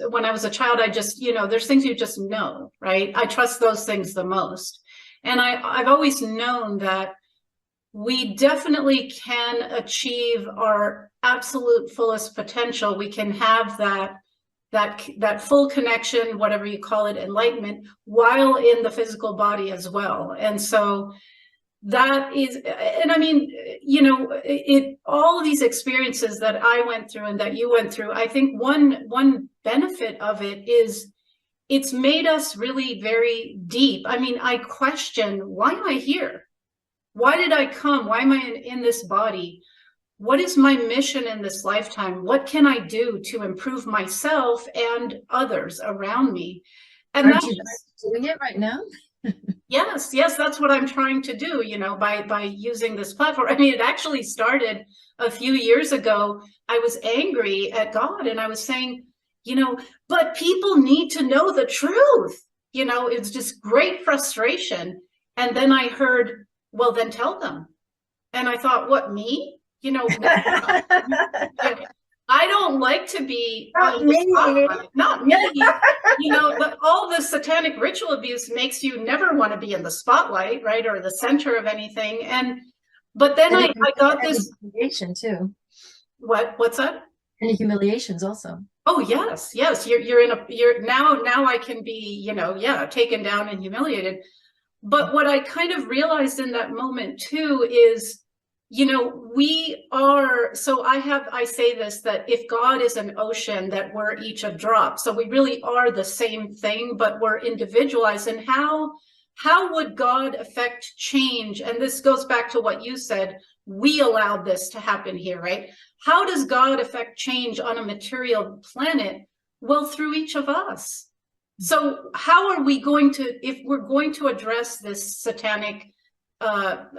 when I was a child, I just, there's things you just know, right? I trust those things the most. And I've always known that we definitely can achieve our absolute fullest potential. We can have that full connection, whatever you call it, enlightenment, while in the physical body as well. And so that is, and I mean, all of these experiences that I went through and that you went through, I think one benefit of it is it's made us really very deep. I mean, I question, why am I here? Why did I come? Why am I in this body? What is my mission in this lifetime? What can I do to improve myself and others around me? And Aren't you doing it right now? Yes, that's what I'm trying to do, by using this platform. I mean, it actually started a few years ago. I was angry at God, and I was saying, but people need to know the truth. It's just great frustration. And then I heard, well, then tell them. And I thought, what, me? I don't like to be Not me. Not me. All the satanic ritual abuse makes you never want to be in the spotlight, right? Or the center of anything. But then I got this humiliation too. What's that? Any humiliations also. Oh, yes. You're now I can be, taken down and humiliated. But what I kind of realized in that moment too is, we are, so I say this, that if God is an ocean, that we're each a drop. So we really are the same thing, but we're individualized. And how would God affect change? And this goes back to what you said. We allowed this to happen here, right? How does God affect change on a material planet? Well, through each of us. So how are we going to, if we're going to address this satanic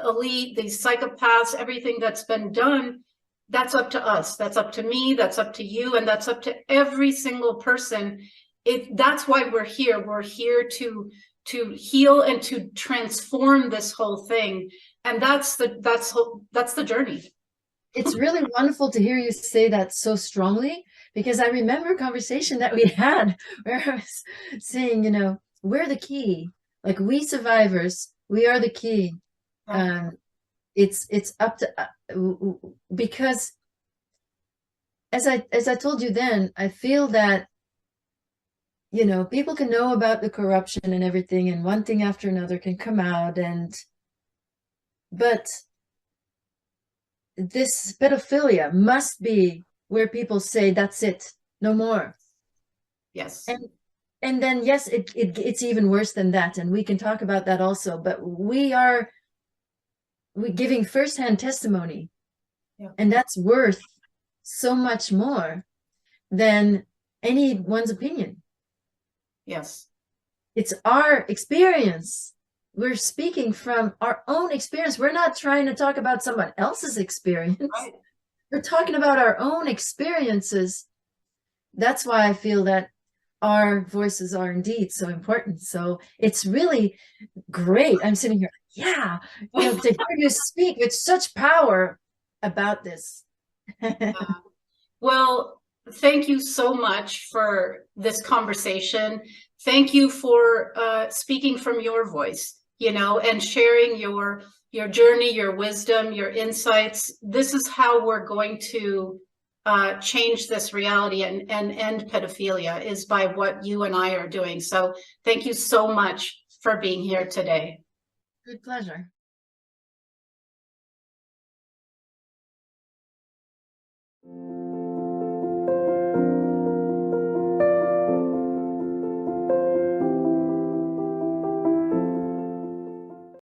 elite, these psychopaths, everything that's been done, that's up to us. That's up to me. That's up to you. And that's up to every single person. That's why we're here. We're here to heal and to transform this whole thing. And that's the journey. It's really wonderful to hear you say that so strongly, because I remember a conversation that we had where I was saying, we're the key. Like, we survivors, we are the key. It's up to, because as I told you then, I feel that, people can know about the corruption and everything, and one thing after another can come out, but this pedophilia must be where people say, that's it, no more. Yes. And then, yes, it's even worse than that. And we can talk about that also, but we're giving firsthand testimony Yeah. And that's worth so much more than anyone's opinion. Yes. It's our experience. We're speaking from our own experience. We're not trying to talk about someone else's experience. Right. We're talking about our own experiences. That's why I feel that our voices are indeed so important. So it's really great. I'm sitting here, yeah, to hear you speak with such power about this. Well, thank you so much for this conversation. Thank you for speaking from your voice, and sharing your journey, your wisdom, your insights. This is how we're going to change this reality and end pedophilia, is by what you and I are doing. So thank you so much for being here today. Good pleasure.